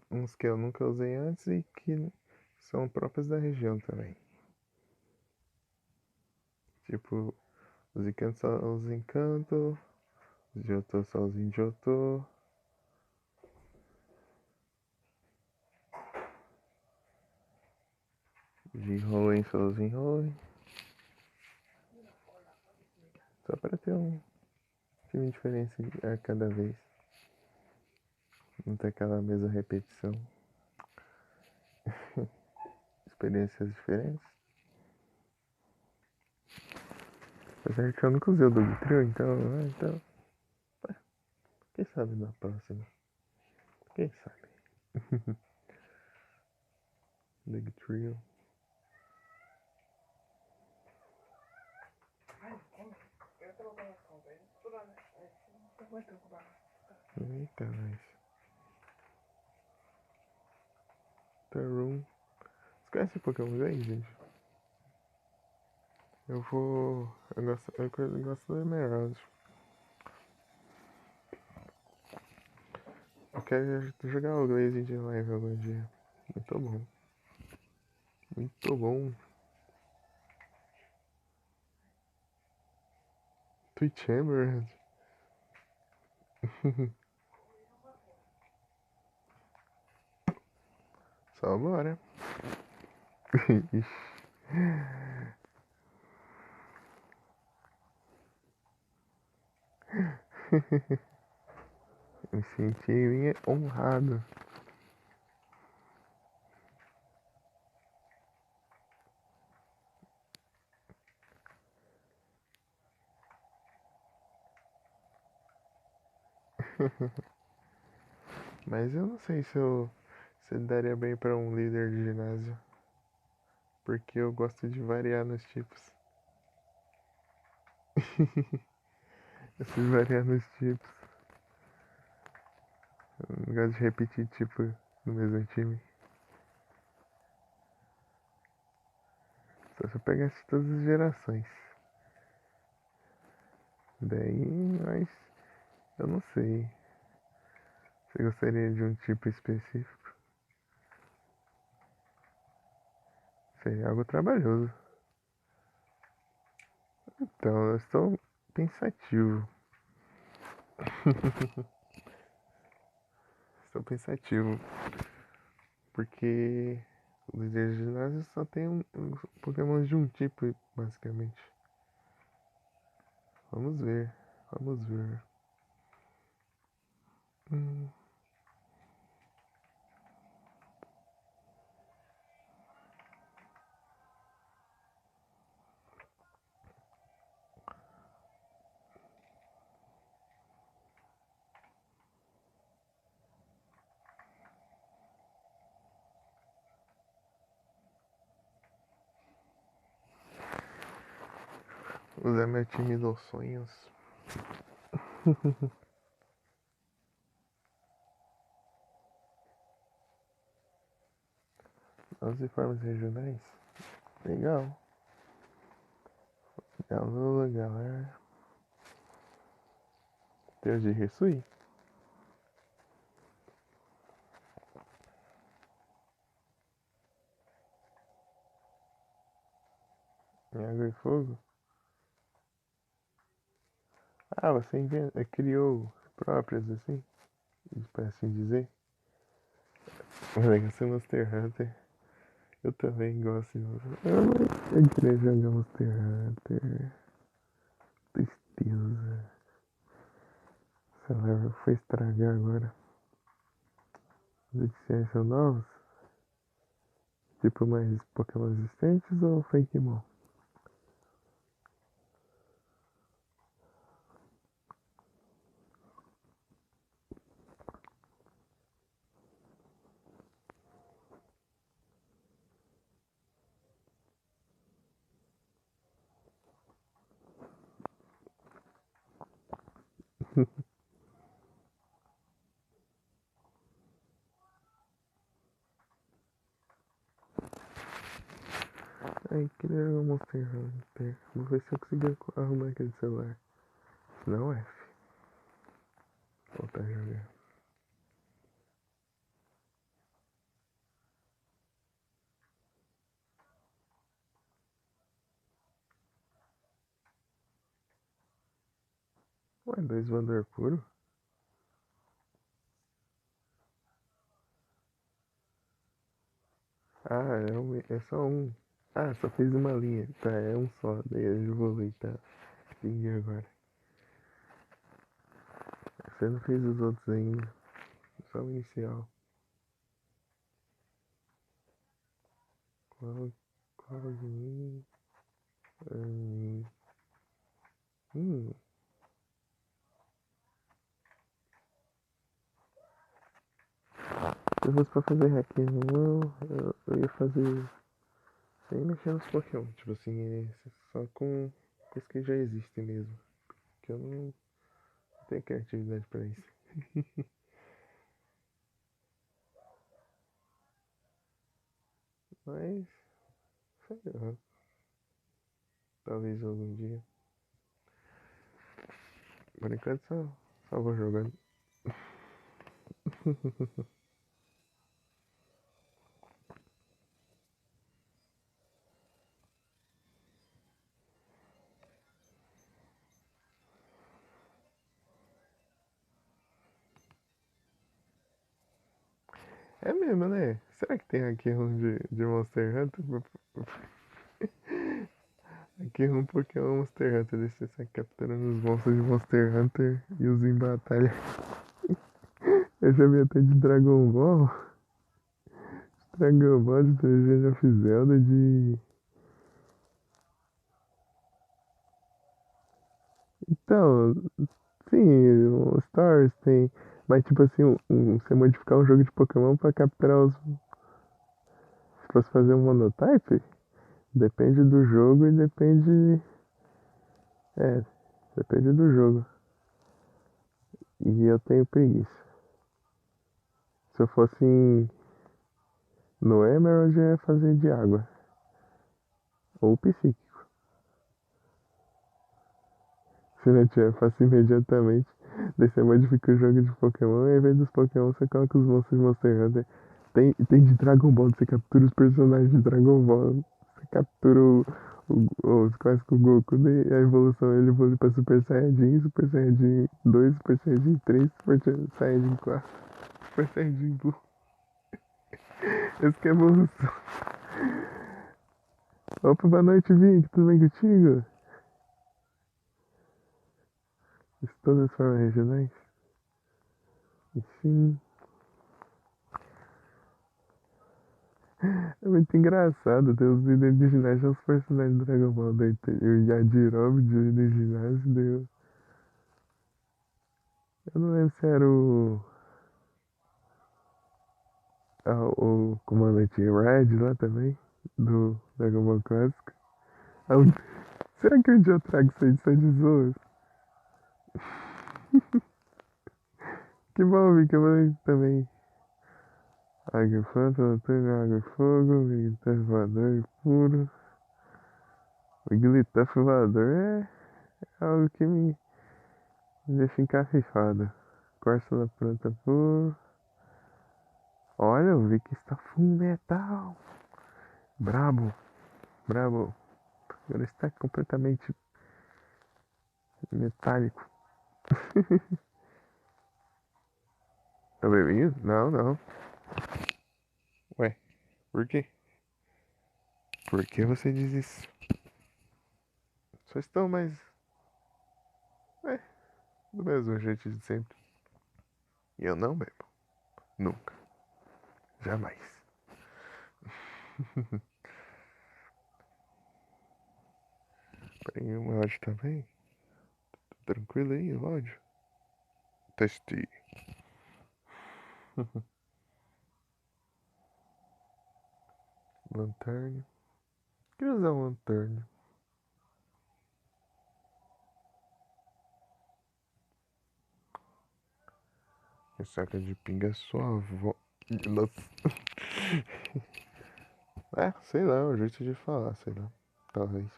uns que eu nunca usei antes e que são próprios da região também. Tipo, os encantos só os encantos, os Jotô só os Jotô. Jinhoen só os Jinhoen. Só pra ter um time diferente a cada vez. Não ter aquela mesma repetição. Experiências diferentes. Apesar que eu nunca usei o Dog Trio, então. Quem sabe na próxima? Quem sabe? Dog Trio. Eita, nós. Tarum. Você conhece Pokémon Go aí, gente? Eu gosto do Emerald. Eu quero jogar o Glaze de live algum dia. Muito bom. Muito bom. Twitch Emerald. Só bora. Me senti honrado. Mas eu não sei se daria bem pra um líder de ginásio. Porque eu gosto de variar nos tipos. Eu sei variar nos tipos. Eu não gosto de repetir tipo no mesmo time. Só se eu pegasse todas as gerações. Daí, mas eu não sei. Você gostaria de um tipo específico? Seria algo trabalhoso. Então, eu estou pensativo. Estou pensativo. Porque o líder de ginásio só tem um Pokémon de um tipo, basicamente. Vamos ver. Vamos ver. Hum. Usar meu time dos sonhos. As formas regionais. Legal. Legal, legal. Tem o de Resui. Em água e fogo. Ah, você criou próprias assim? Para assim dizer. Legal ser Monster Hunter. Eu também gosto de Monster Hunter. Eu queria jogar Monster Hunter. Tristeza. Essa leva foi estragar agora. Os edições são novos? Tipo mais Pokémon existentes ou Fakemon? Ai, queria jogar Monster Hunter. Vou ver se eu conseguir arrumar aquele celular. Não, F. Voltar a jogar. Ué, dois voador puro? Ah, é só um. Ah, só fez uma linha. Tá, é um só. Daí eu evolui, tá. Entendi agora. Você não fez os outros ainda. Só o inicial. Qual, qual de mim? Hum, se eu fosse pra fazer hack eu ia fazer sem mexer nos Pokémon. Tipo assim, só com coisas que já existem mesmo. Que eu não tenho criatividade pra isso. Mas, sei lá. Talvez algum dia. Por enquanto só vou jogando. É mesmo, né? Será que tem aqui um de Monster Hunter? Aqui um Pokémon Monster Hunter. Deixa eu estar capturando os monstros de Monster Hunter e os em batalha. Eu já vi até de Dragon Ball. Dragon Ball de Legend of Zelda de. Então, sim, o Stars tem. Mas tipo assim, você modificar um jogo de Pokémon pra capturar os. Se fosse fazer um monotype, depende do jogo e depende. É, depende do jogo. E eu tenho preguiça. Se eu fosse no Emerald, eu ia fazer de água. Ou psíquico. Se não tiver, faço imediatamente. Daí você modifica o jogo de Pokémon e ao invés dos Pokémon você coloca os monstros de Monster Hunter. Tem de Dragon Ball, você captura os personagens de Dragon Ball. Você captura os clássicos Goku, daí a evolução ele evolui pra Super Saiyajin, Super Saiyajin 2, Super Saiyajin 3, Super Saiyajin 4, Super Saiyajin Blue. Esse que é a evolução. Opa, boa noite, Vic, tudo bem contigo? De todas as formas regionais? E sim. É muito engraçado, tem os líderes de ginásio, os personagens do Dragon Ball. Daí tem o Yajirobe de líder de ginásio, eu não lembro se era o comandante Red lá também, do Dragon Ball Clássico. Ah, será que um dia eu trago isso aí de São de Zoas? Que bom, vi que eu falei também. Água e Planta, Montanha, Água e Fogo, Wigglytuff Voador Puro. Wigglytuff Voador é algo que me deixa encafifado. Corsa da Planta Puro. Olha, eu vi que está full metal. Brabo, brabo. Agora está completamente metálico. Tá bebendo? Não, não. Ué, por quê? Por que você diz isso? Só estão mais. É, do mesmo jeito de sempre. E eu não bebo. Nunca. Jamais. Peraí, o meu áudio tá bem? Tá tranquilo aí, o áudio? Teste. Lanterna. Queria usar um lanterna. Ressaca de pinga sua avó. Nossa. É, sei lá, é o jeito de falar, sei lá. Talvez.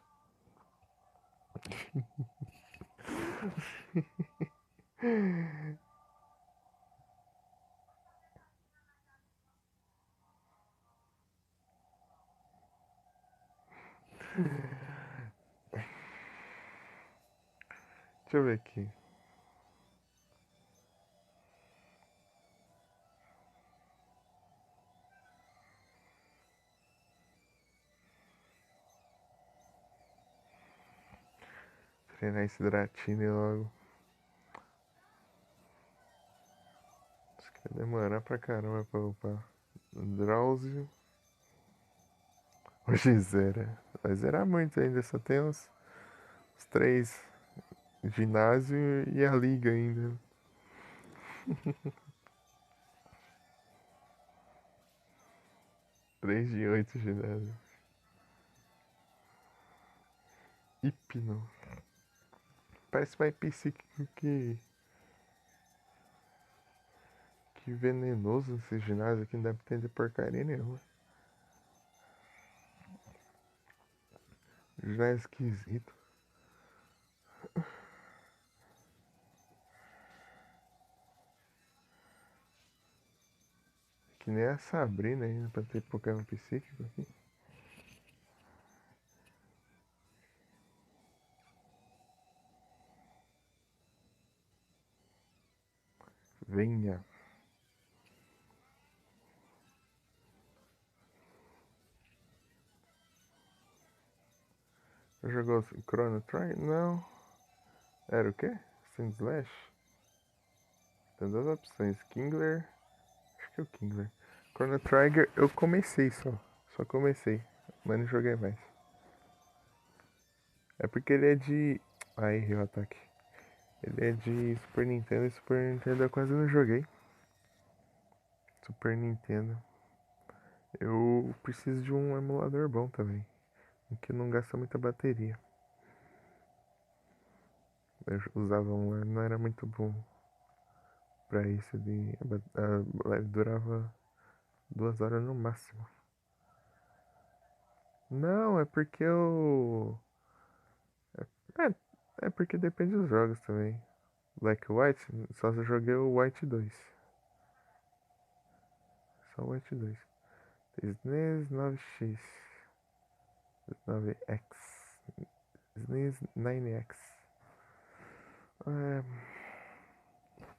Deixa eu ver aqui. treinar esse Dratini logo. Acho que vai demorar pra caramba pra upar. Drowsy. Hoje zera. Vai zerar muito ainda, só tem os três ginásio e a liga ainda. Três de 8 ginásio. Hipno. Parece mais psíquico que venenoso esse ginásio aqui, não deve ter de porcaria nenhuma. Já é esquisito. Que nem a Sabrina ainda pra ter Pokémon psíquico aqui. Venha. Já jogou Chrono Trigger? Não. Era o quê? Slash? Tem duas opções. Kingler. Acho que é o Kingler. Chrono Trigger eu comecei só. Só comecei. Mas não joguei mais. É porque ele é de. Aí, errei o ataque. Ele é de Super Nintendo e Super Nintendo eu quase não joguei. Super Nintendo. Eu preciso de um emulador bom também. Que não gasta muita bateria. Eu usava um, não era muito bom pra isso de. A live durava 2 horas no máximo. Não, é porque eu. É porque depende dos jogos também. Black White, só joguei o White 2. Só o White 2. SNES 9X. 9X. SNES 9X. É...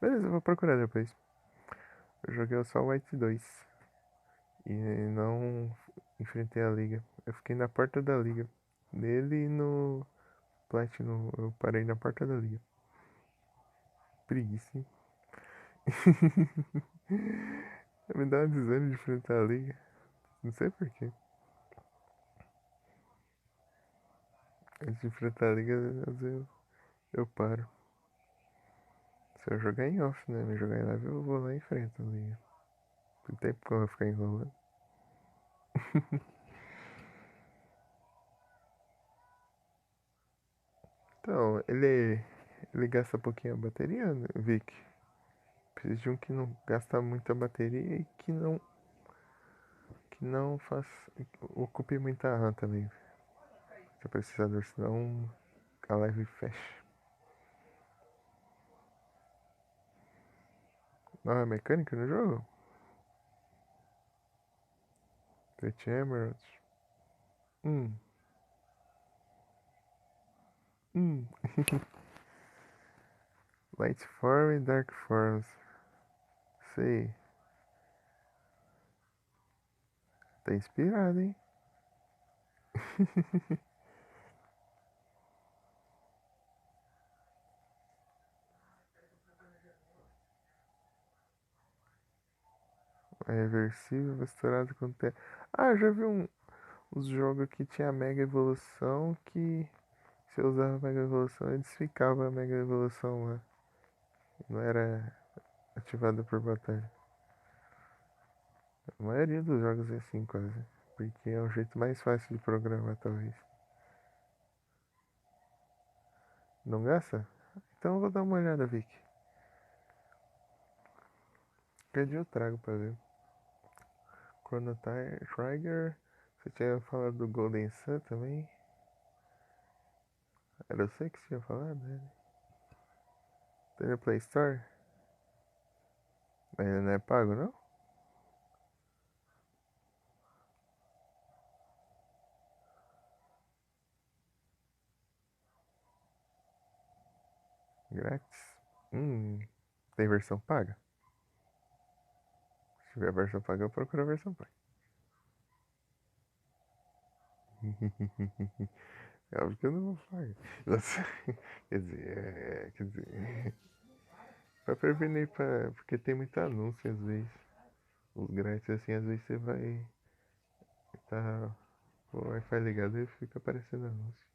Beleza, eu vou procurar depois. Eu joguei só o White 2. E não enfrentei a liga. Eu fiquei na porta da liga. Nele e no Platinum. Eu parei na porta da liga. Preguiça, hein? Me dá um desânimo de enfrentar a liga. Não sei porquê. Antes de enfrentar a liga, às vezes eu paro. Se eu jogar em off, né? Me jogar em live, eu vou lá e enfrento a liga. Não tem como eu ficar enrolando. Então, ele gasta pouquinho a bateria, né, Vic? Preciso de um que não gasta muita bateria e que não faz. Ocupe muita RAM também. Seu processador, senão a live fecha. Não é mecânica no jogo? Twitch Emeralds. Hum, hum. Light Form e Dark Forms. Sei. Tá inspirado, hein? É reversível misturado com tempo. Ah, eu já vi uns jogos que tinha Mega Evolução que se eu usava Mega Evolução eles ficavam a Mega Evolução lá. Não era ativada por batalha. A maioria dos jogos é assim quase. Porque é o jeito mais fácil de programar talvez. Não gasta? Então eu vou dar uma olhada, Vic. Que dia eu trago pra ver. Chrono Trigger. Você tinha falado do Golden Sun também? Era você que tinha falado, né? Tem no Play Store? Mas não é pago, não? Grátis? Tem versão paga? Se tiver versão paga, eu procuro a versão paga. É óbvio que eu não vou pagar. Nossa, quer dizer, quer dizer, pra prevenir, porque tem muito anúncio às vezes. Os grátis assim, às vezes você vai tá com o Wi-Fi ligado e fica aparecendo anúncio.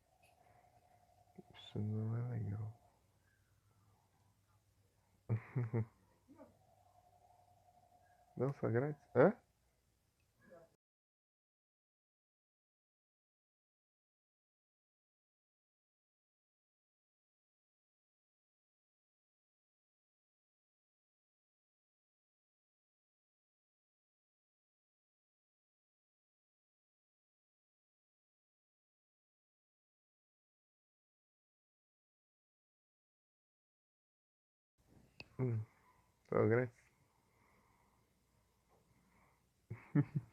Isso não é legal. Não, só grátis? Hã? Só grátis?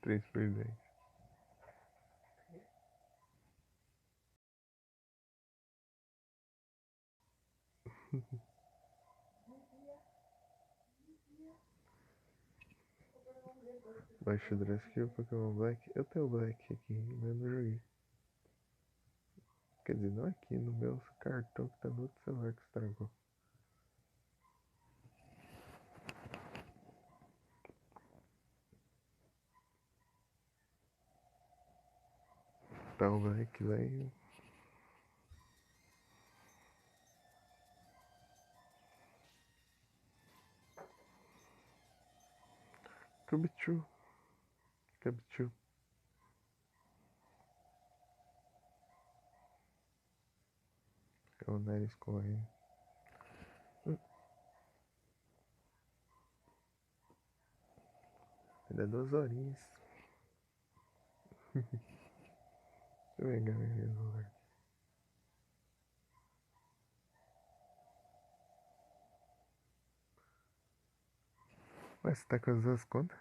3 por 10. Baixa o Draskill, Pokémon Black. Eu tenho o Black aqui, mas eu não joguei. Quer dizer, não aqui, no meu cartão que tá no outro celular que estragou. Tá o Black lá e. Cubichu. Cabichu. É o nariz correndo. Ainda é 2 horinhas. Deixa eu pegar meu celular. Mas você tá com as duas contas?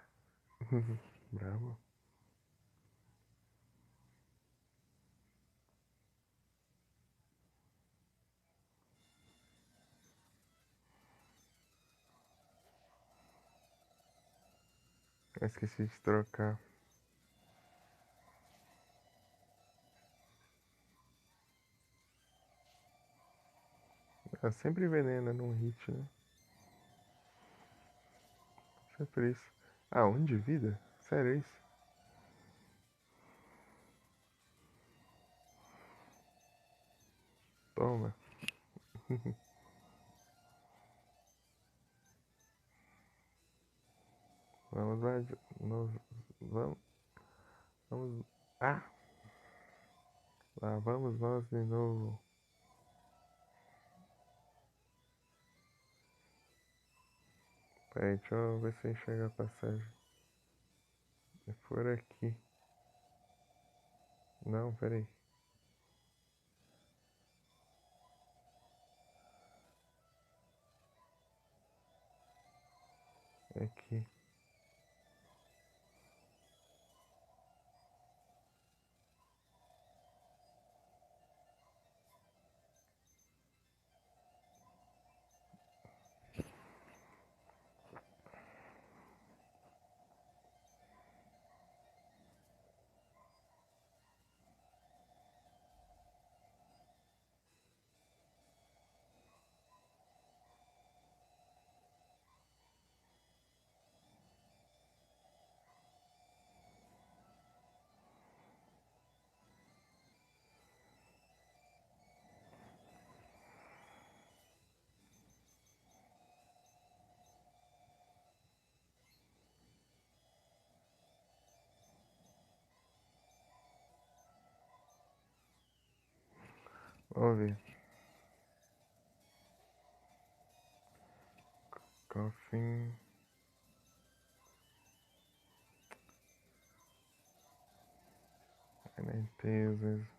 Bravo. Eu esqueci de trocar. É sempre veneno num hit, né? Sempre isso. Ah, 1 de vida? Sério isso? Toma. Vamos lá. Vamos. Vamos. Ah! Lá vamos nós de novo. Peraí, deixa eu ver se eu enxergo a passagem. É por aqui. Não, peraí. É aqui. Vamos ver. Coffin. NTs.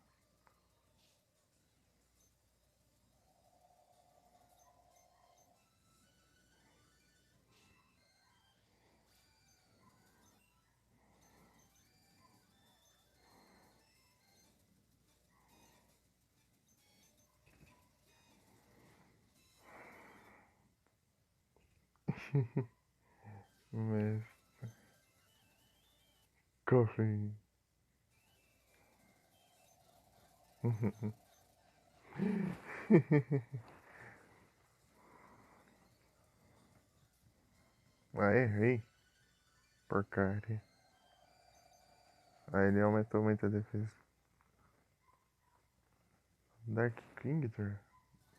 Mas. Coffin. Ah, errei. Porcaria. Aí ele aumentou muito a defesa. Dark Kingdom?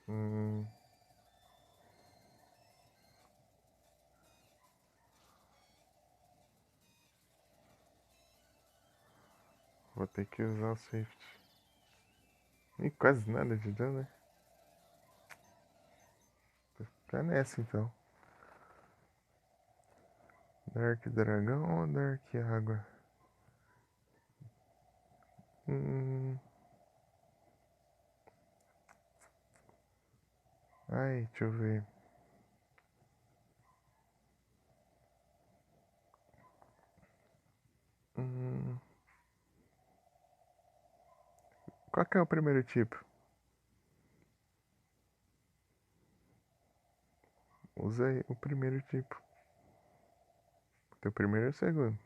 Hum, vou ter que usar o Swift. E quase nada de dano, né? Tá nessa então. Dark Dragão ou Dark Água? Hum. Ai, deixa eu ver. Hum. Qual que é o primeiro tipo? Usa aí o primeiro tipo. Teu primeiro é o segundo.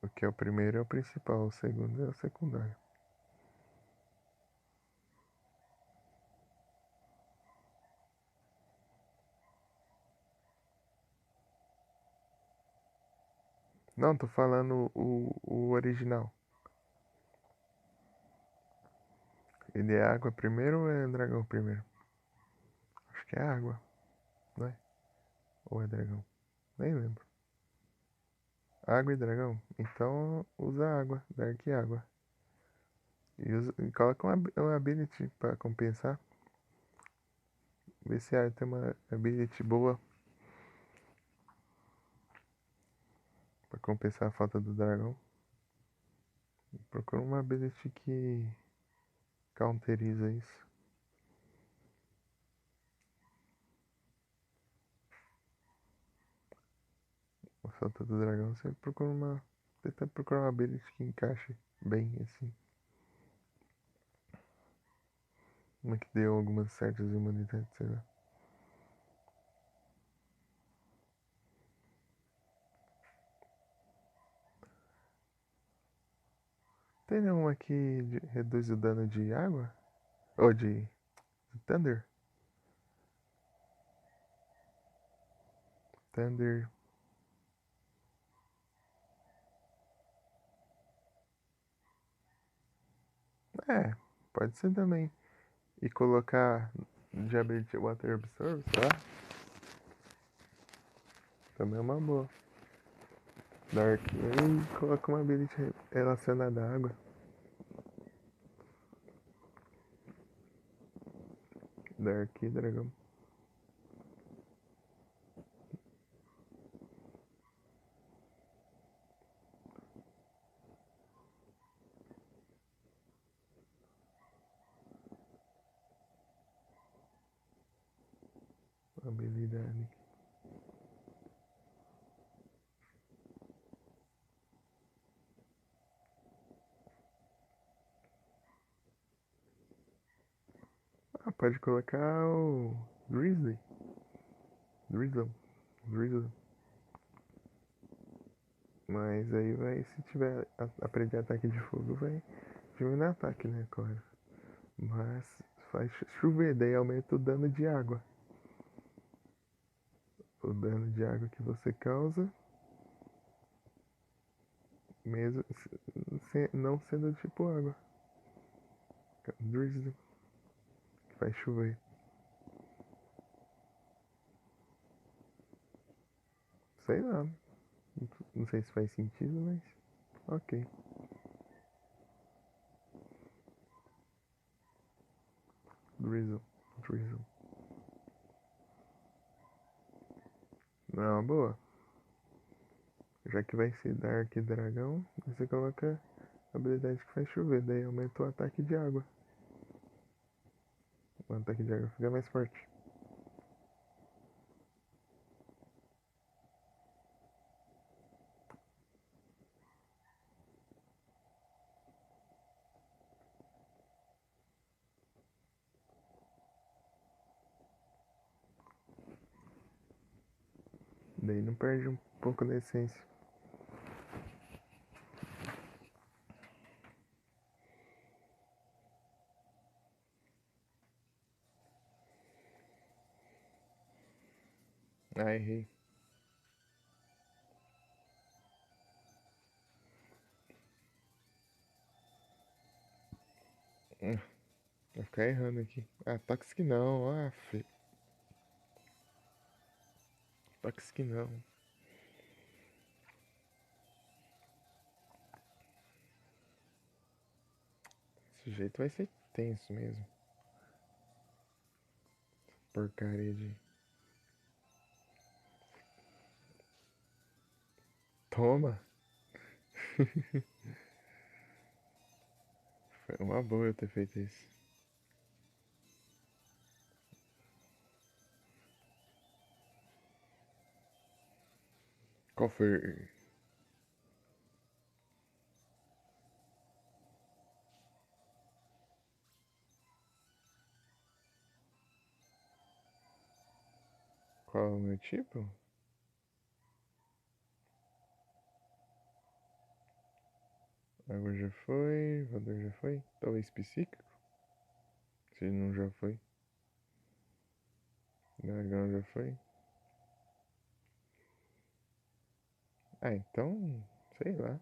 O que é o primeiro é o principal, o segundo é o secundário. Não, tô falando o original. Ele é água primeiro ou é dragão primeiro? Acho que é água, não é? Ou é dragão? Nem lembro. Água e dragão? Então usa água, Dark água. E coloca uma ability pra compensar. Vê se tem uma ability boa pra compensar a falta do dragão. Procura uma ability que counteriza isso. A falta do dragão, você procura uma. Tenta procurar uma ability que encaixe bem assim. Uma que deu algumas certas imunidades, sei lá. Tem nenhuma que reduz o dano de água? Ou de Thunder? Thunder. É, pode ser também. E colocar de Ability Water Absorb, sei lá. Também é uma boa. Dark. E coloca uma Ability relacionada à água. Dark e Dragão. Habilidade. Ah, pode colocar o Drizzly. Drizzle. Drizzle. Mas aí vai, se tiver aprender ataque de fogo, vai diminuir o ataque, né, claro. Mas faz chover, daí aumenta o dano de água. O dano de água que você causa, mesmo não sendo tipo água. Drizzle, que faz chover. Sei lá, não sei se faz sentido, mas ok. Drizzle, Drizzle. Não é uma boa? Já que vai ser Dark Dragão, você coloca a habilidade que faz chover, daí aumenta o ataque de água. O ataque de água fica mais forte. Daí não perde um pouco da essência. Ah, errei. Vai ficar errando aqui. Ah, Toxic não. Ah, Toxic não. Esse jeito vai ser tenso mesmo. Porcaria de. Toma! Foi uma boa eu ter feito isso. Qual foi? Qual é o meu tipo? Água já foi, voador já foi. Talvez psíquico? Se não já foi. Dragão já foi. Ah, então, sei lá.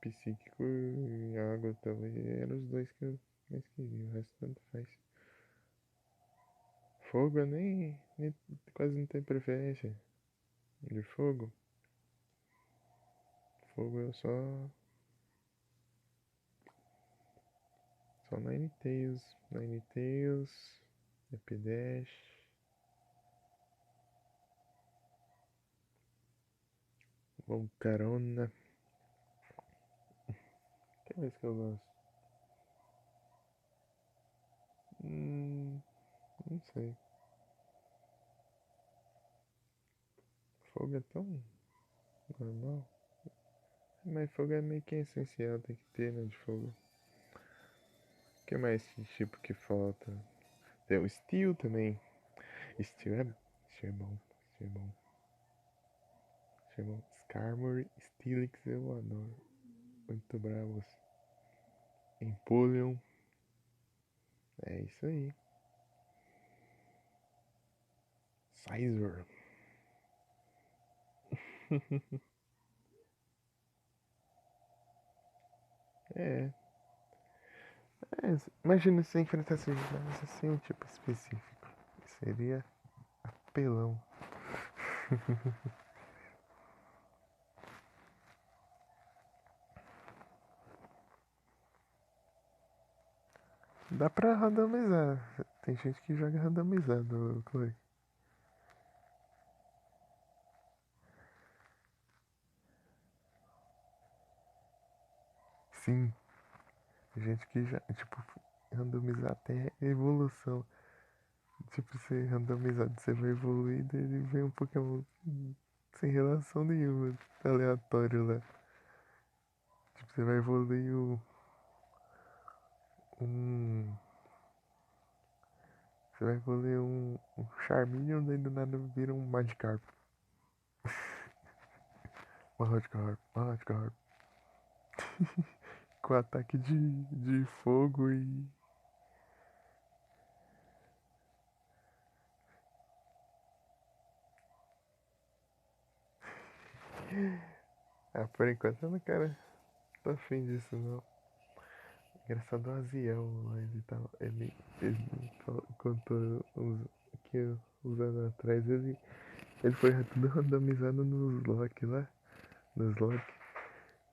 Psíquico e água talvez eram os dois que eu mais queria. O resto tanto faz. Fogo eu nem quase não tenho preferência de fogo. Fogo eu só Ninetales. Ninetales. Epidash. Volcarona. Que mais que eu gosto? Não sei. Fogo é tão normal. Mas fogo é meio que essencial, tem que ter, né, de fogo. O que mais tipo que falta? Tem o Steel também. Steel é bom. Steel é bom. Steel é bom. Skarmory, Steelix eu adoro. Muito bravos. Empoleon. É isso aí. Scizor. É. Imagina se enfrentasse mas assim um tipo específico. Seria apelão. Dá pra randomizar. Tem gente que joga randomizado, Chloe. Sim. Tem gente que já, tipo, randomizar até evolução. Tipo, você randomizado, você vai evoluir, daí ele vem um Pokémon sem relação nenhuma, aleatório lá. Tipo, você vai evoluir um. Você vai evoluir um Charmeleon, daí do nada vira um Magikarp. Magikarp. Com ataque de fogo e. Ah, por enquanto eu não quero. Tô afim disso não. Engraçado o Aziel, ele contou que uns anos atrás ele foi tudo randomizado nos lock lá. Nos lock.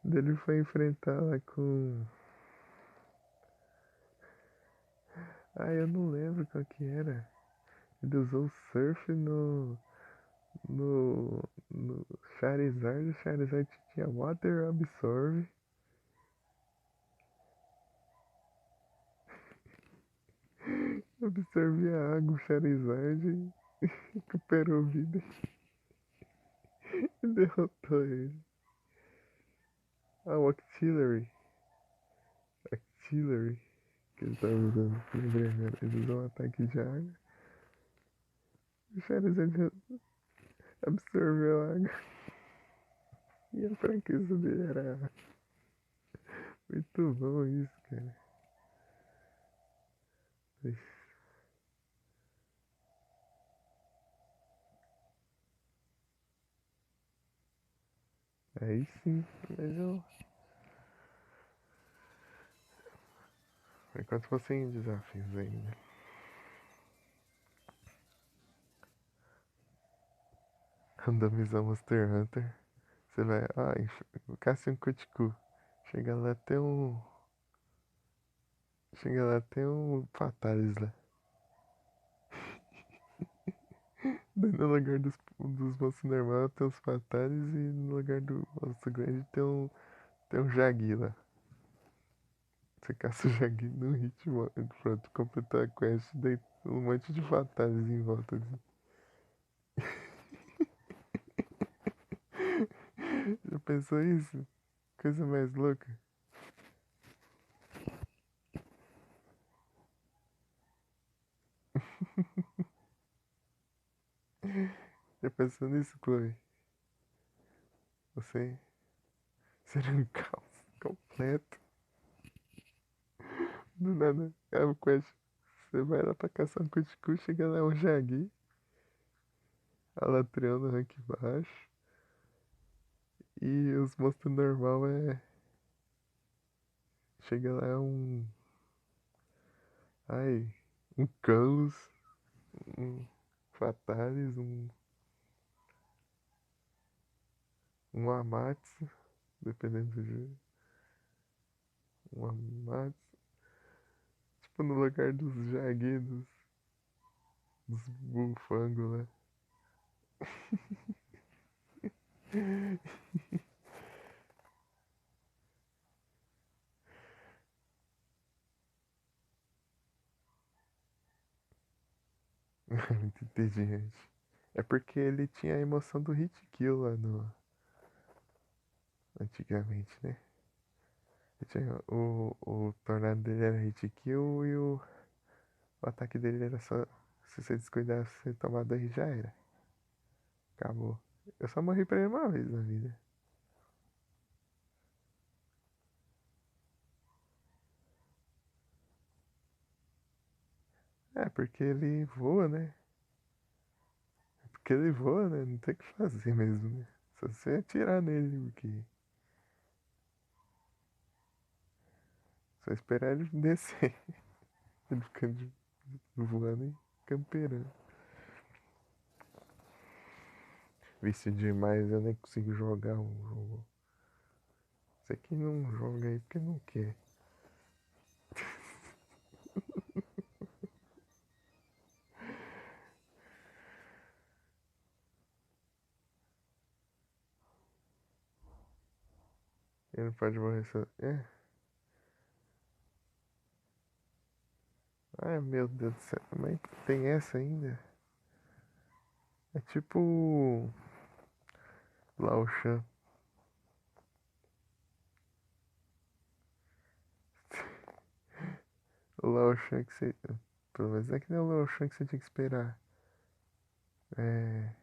Daí ele foi enfrentar lá com. Ah, eu não lembro qual que era. Ele usou o surf no Charizard. O Charizard tinha Water Absorb. Absorvia água, o Charizard e recuperou vida e derrotou ele. Ah, o Octillery. Octillery que ele tava usando. Lembrei agora. Ele usou um ataque de água. O Charizard absorveu a água. E a franqueza dele era muito bom isso, cara. Aí sim, mas eu. Enquanto você em desafios ainda. Randomizar Monster Hunter. Você vai. Ah, caça um Cuticu. Chega lá tem um. Chega lá tem um Fatalis lá. Daí no lugar dos monstros normais tem os Fatalis e no lugar do monstro grande tem um Jagui lá. Você caça o Jagui no ritmo. Pronto, completar a quest, daí um monte de Fatalis em volta. Assim. Já pensou isso? Coisa mais louca. Já pensou nisso, Chloe? Você seria um caos completo. Do nada, é o quest. Você vai lá pra caçar um cuscuz, chega lá um Jagui, Alatrião no rank baixo. E os monstros normal é. Chega lá um. Ai. Um Camus, um Fatalis, um Amatsu, dependendo do jogo. Um Amatsu. Tipo no lugar dos Jagui, dos Bullfangos lá. Muito inteligente. É porque ele tinha a emoção do hit kill lá no. Antigamente, né? Ele tinha, o tornado dele era hit kill e o ataque dele era só. Se você descuidasse, você tomar dano já era. Acabou. Eu só morri pra ele uma vez na vida. É, porque ele voa, né? Porque ele voa, né? Não tem o que fazer mesmo, né? Só você atirar nele, porque. Só esperar ele descer. Ele ficando voando e camperando. Vício demais, eu nem consigo jogar um jogo. Você que não joga aí porque não quer. Ele não pode morrer só. É. Ai, meu Deus do céu. Mas tem essa ainda? É tipo. Lao Shan. O Lao Shan que você. Pelo menos é que nem o Lao Shan que você tinha que esperar. É.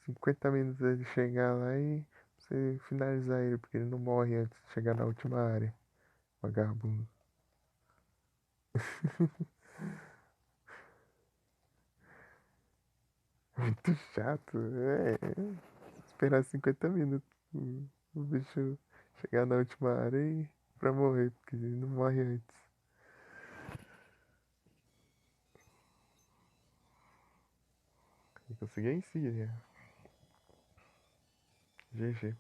50 minutos ele chegar lá e você finalizar ele, porque ele não morre antes de chegar na última área. Vagabundo. Muito chato. É. Esperar 50 minutos o bicho chegar na última área e pra morrer, porque ele não morre antes. E consegui em si, né? GG.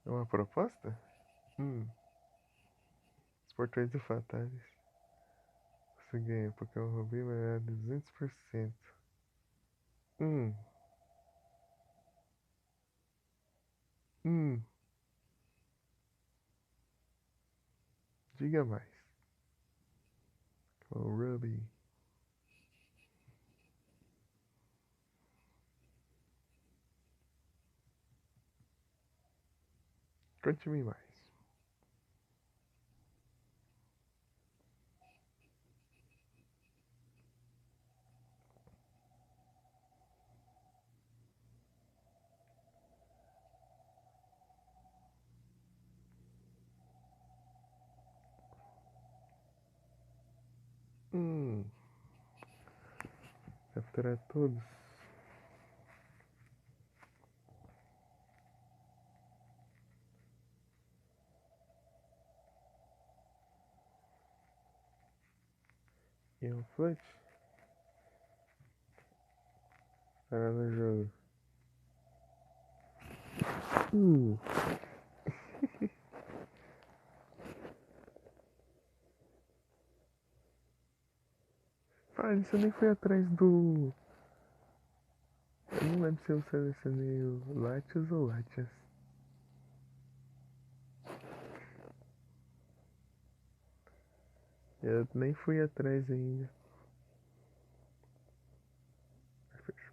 É uma proposta? Os portões do Fatalis. Você ganha porque eu roubei vai dar 200%. Hum, hum, diga mais. Oh, Ruby. Conte-me mais. Hum, capturar todos. E um flush. Parar no jogo. Uh. Isso eu nem fui atrás do... Eu não lembro se eu selecionei o Latios ou Latias. Eu nem fui atrás ainda.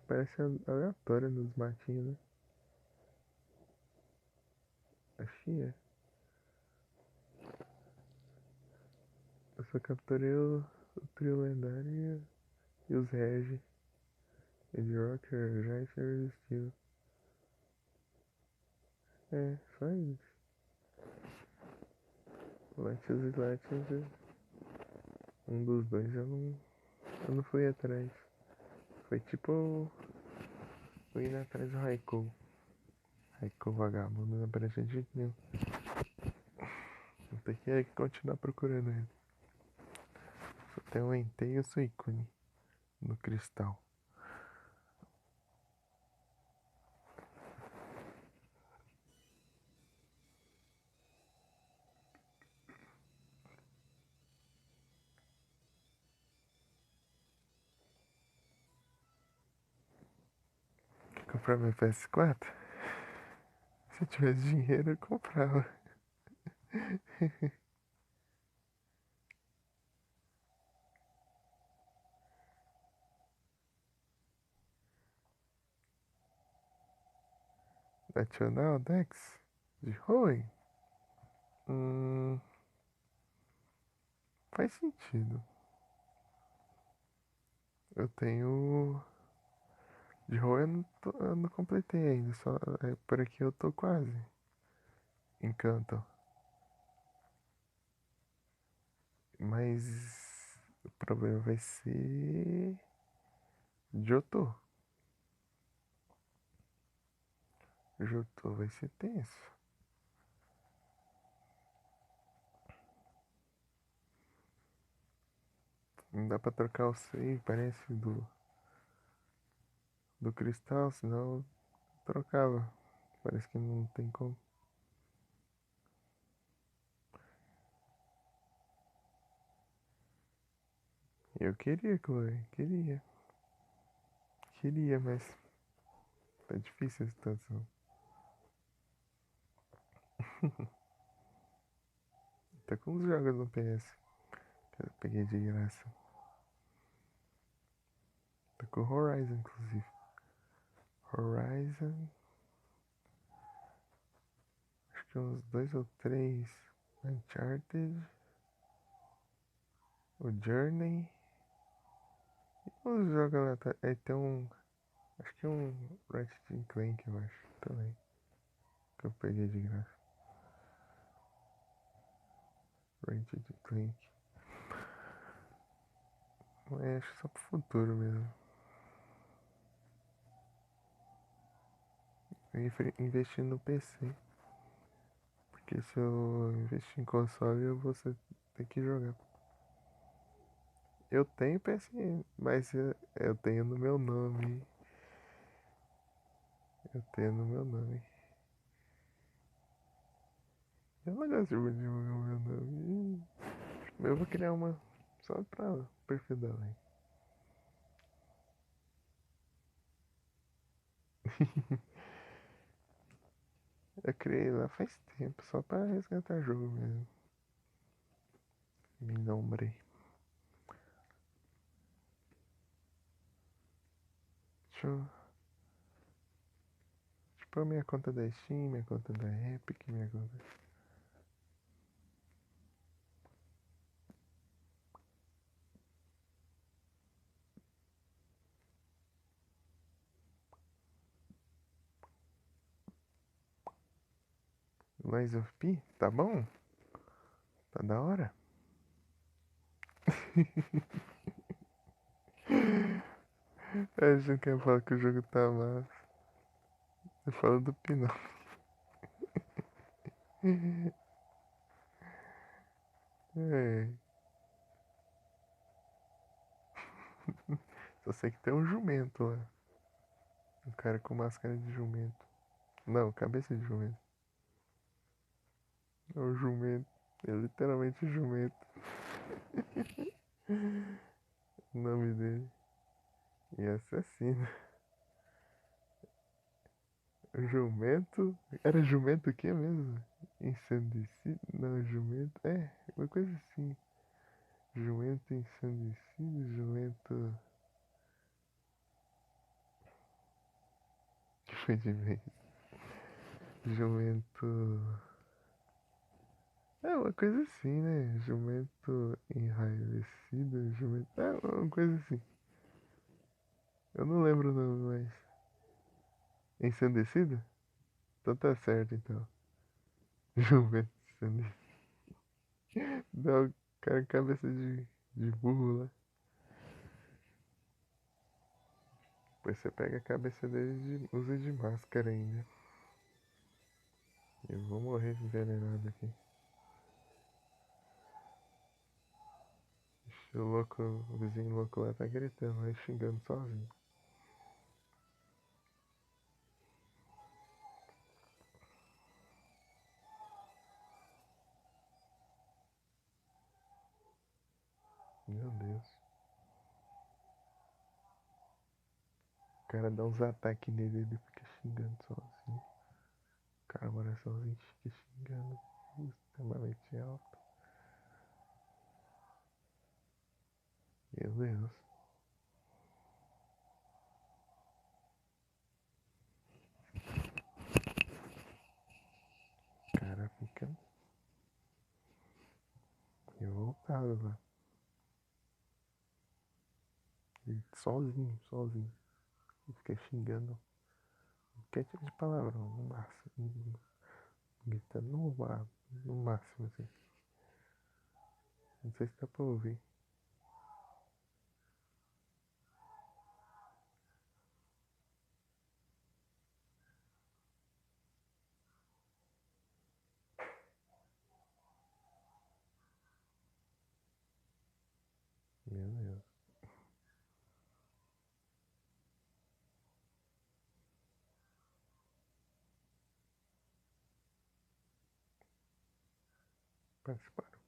Parece aleatório nos matinhos, né? Acho que é. Eu só capturei o trio lendário e os Regi. Ed Rocker, Jaister e Steel. É, só isso. Latios e Latias. Um dos dois eu não fui atrás. Foi tipo eu indo atrás do Raikou. Raikou vagabundo não aparece de jeito nenhum. Vou ter que continuar procurando ele. Só tem um Entei e o Suicune no cristal. Quer comprar meu PS4? Se eu tivesse dinheiro, eu comprava. National Dex de Hoenn? Faz sentido. Eu tenho. De Hoenn eu não completei ainda. Só por aqui eu tô quase. Encanto. Mas o problema vai ser. Johto. Johto vai ser tenso. Não dá pra trocar o save, parece, do cristal, senão eu trocava. Parece que não tem como. Eu queria, Chloe, queria. Queria, mas tá difícil a situação. Tá com os jogos no PS que eu peguei de graça. Tá com o Horizon, inclusive. Horizon. Acho que uns 2 ou 3. Uncharted. O Journey. E os jogos lá. Aí tem um. Acho que um Ratchet Clank, eu acho. Também. Que eu peguei de graça. Ratchet Clank. Mas acho só pro futuro mesmo. Eu investi no PC. Porque se eu investir em console, eu vou ter que jogar. Eu tenho PSN, mas eu tenho no meu nome. Eu tenho no meu nome. Eu não gosto de divulgar o meu nome. Eu vou criar uma só pra perfil da Lei. Eu criei lá faz tempo, só pra resgatar jogo mesmo. Me nombrei. Tipo, a minha conta da Steam, minha conta da Epic, minha conta. Lies of P? Tá bom? Tá da hora? A gente quer falar que o jogo tá massa. Você fala do Pinó. É. Só sei que tem um jumento lá. Um cara com máscara de jumento. Não, cabeça de jumento. É o jumento. É literalmente jumento. O nome dele. E assassino. Jumento. Era jumento o que mesmo? Ensandecido? Não, jumento. É, uma coisa assim. Jumento ensandecido, jumento. Que foi de vez? Jumento. É uma coisa assim, né? Jumento enraivecido, jumento. É uma coisa assim. Eu não lembro o nome, mas. Ensandecido? Então tá certo então. Jumento ensandecido. Dá o cara cabeça de burro lá. Depois você pega a cabeça dele e usa de máscara ainda. Eu vou morrer envenenado aqui. O louco, o vizinho louco lá tá gritando, lá xingando sozinho. Meu Deus. O cara dá uns ataques nele e ele fica xingando sozinho. O cara mora sozinho e fica xingando extremamente alto. Meu Deus. O cara fica revoltado lá. E sozinho, sozinho. E fica xingando. Qualquer tipo de palavrão, no máximo. Gritando no máximo, assim. Não sei se dá pra ouvir. Meu Deus. Participaram.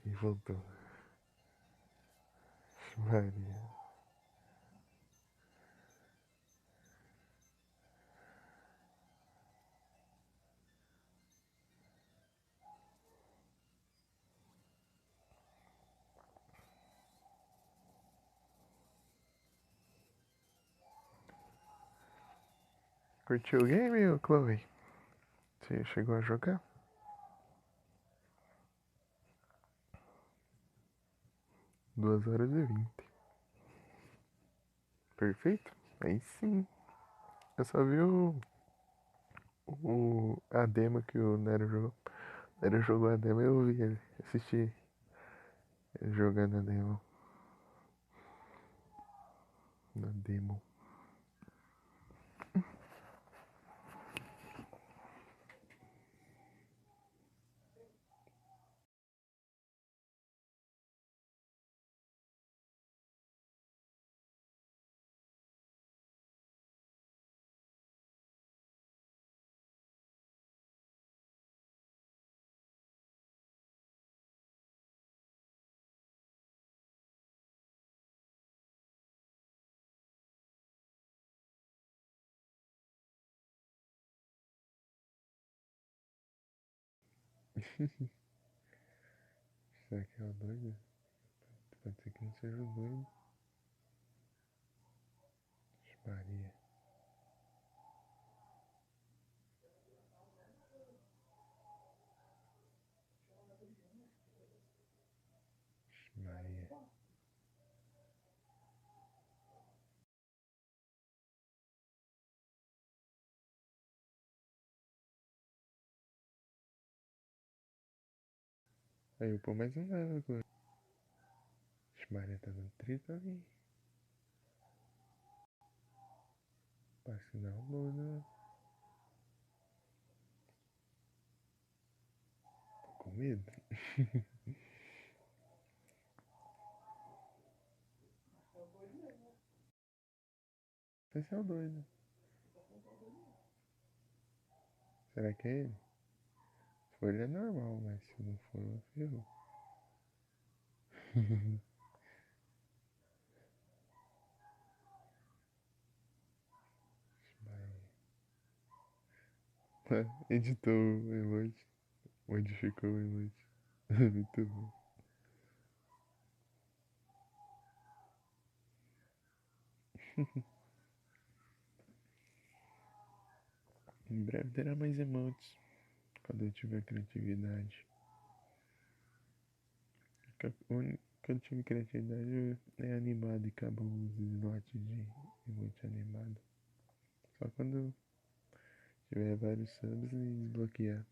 E voltou. Maria. Curtiu o game, Chloe? Você chegou a jogar? 2 horas e 20. Perfeito? Aí sim. Eu só vi a demo que o Nero jogou. O Nero jogou a demo e eu vi ele. Assisti ele jogando a demo. Na demo. Será que é o doido? Pode ser que não seja o doido. Maria. Maria. Aí eu pô mais um level agora. Maria tá dando trito ali. Parece que não, Luna. Tô com medo. Esse é o doido. Será que é ele? Se for ele é normal, mas se não for, ferrou. Editou o emoji. Modificou o emoji. Muito bom. Em breve terá mais emotes. Quando eu tiver criatividade. Quando eu tive criatividade é animado e acabou os slots de emote animado. Só quando tiver vários subs e desbloquear.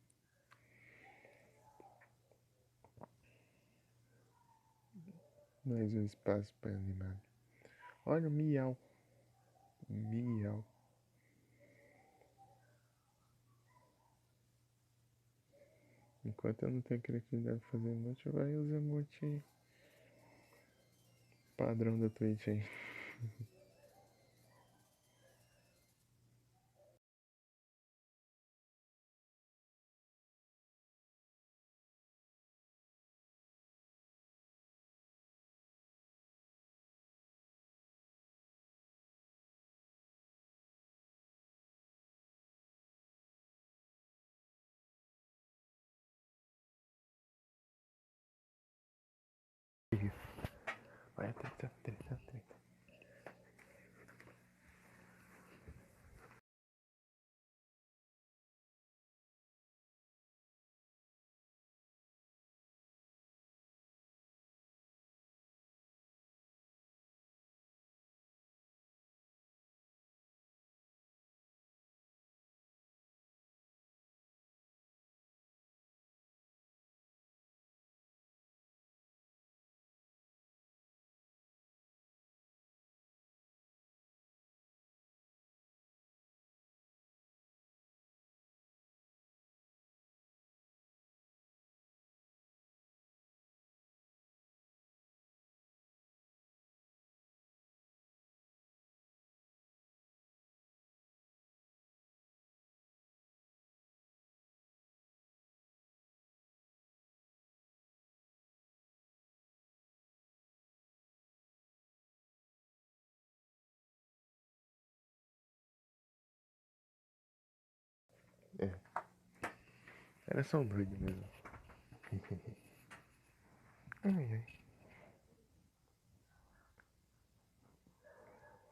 Mais um espaço para animado. Olha o miau. Miau. Enquanto eu não tenho criatividade pra fazer emote, vai os emote padrão da Twitch aí. Vai, treta, treta, treta. É, era só um doido mesmo. Ai, ai.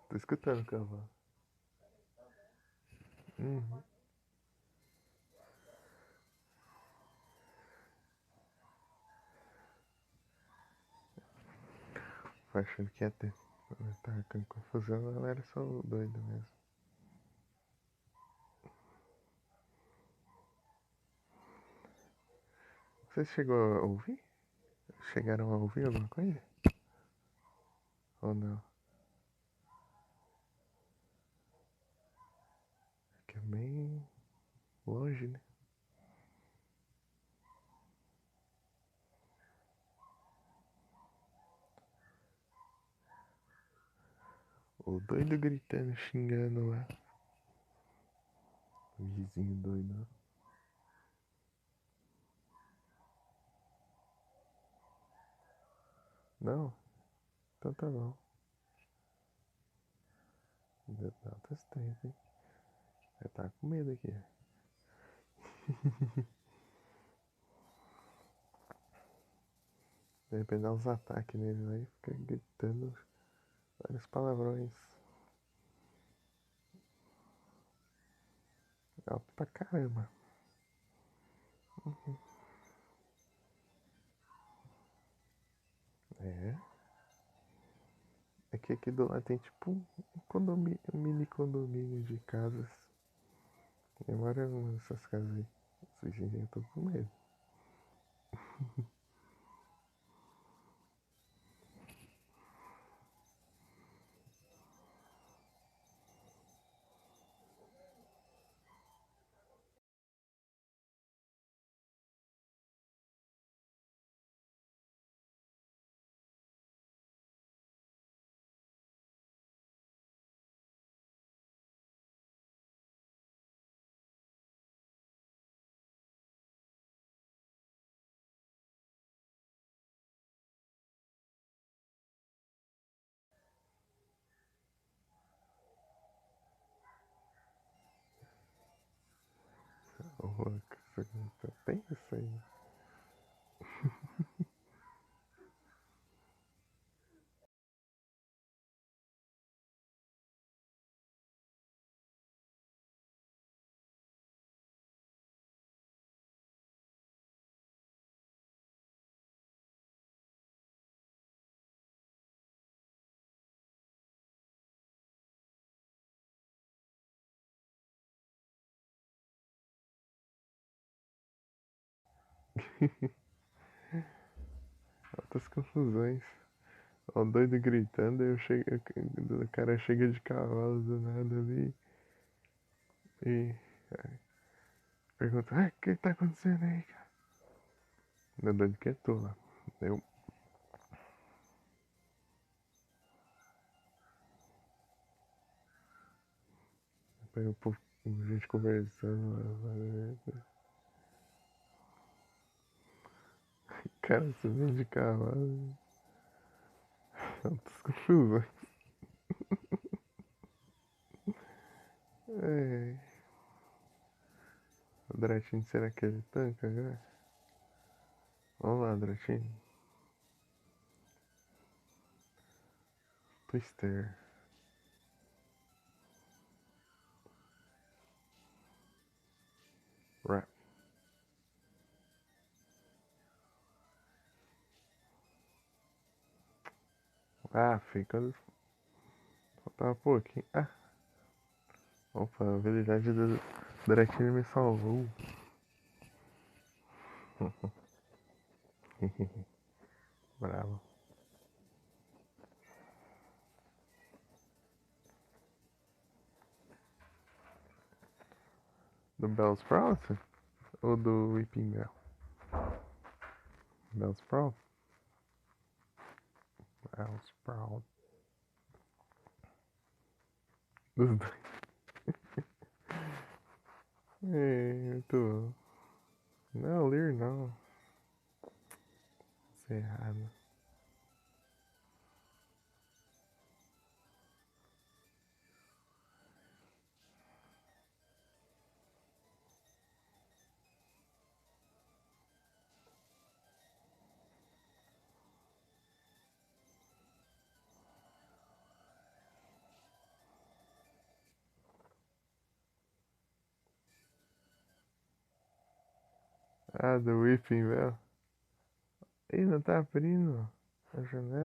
Tô escutando o cavalo. Uhum. Tô achando que ia ter. Tava com confusão, ela era só o doido mesmo. Você chegou a ouvir? Chegaram a ouvir alguma coisa? Ou não? Que é bem longe, né? O doido gritando, xingando lá. O vizinho doido. Não? Então tá bom. Dá outras três, hein? Eu tava com medo aqui. De repente dá uns ataques nele lá e fica gritando vários palavrões. Alto pra caramba. É. É que aqui do lado tem tipo um condomínio, um mini condomínio de casas. Eu moro nessas casas aí. Os vizinhos eu tô com medo. Tem isso aí. Altas confusões. O doido gritando, o cara chega de cavalo do nada ali e pergunta, o que tá acontecendo aí, cara? O doido quietou lá. Eu pego gente conversando, cara subindo de cavalo, altas confusões. É, o Dratin, será que ele tanca agora? Vamos lá, Dratin. Twister. Rap. Ah, fica. Faltava pouquinho. Ah, opa, a habilidade do Dratin me salvou. Bravo. Do Bellsprout? Ou do Weeping Bell? Bellsprout? Bellsprout. Dos dois. Eu tô. Não, Lear não. Isso é errado. Ah, do Weeping Bell. Ih, não tá abrindo a janela.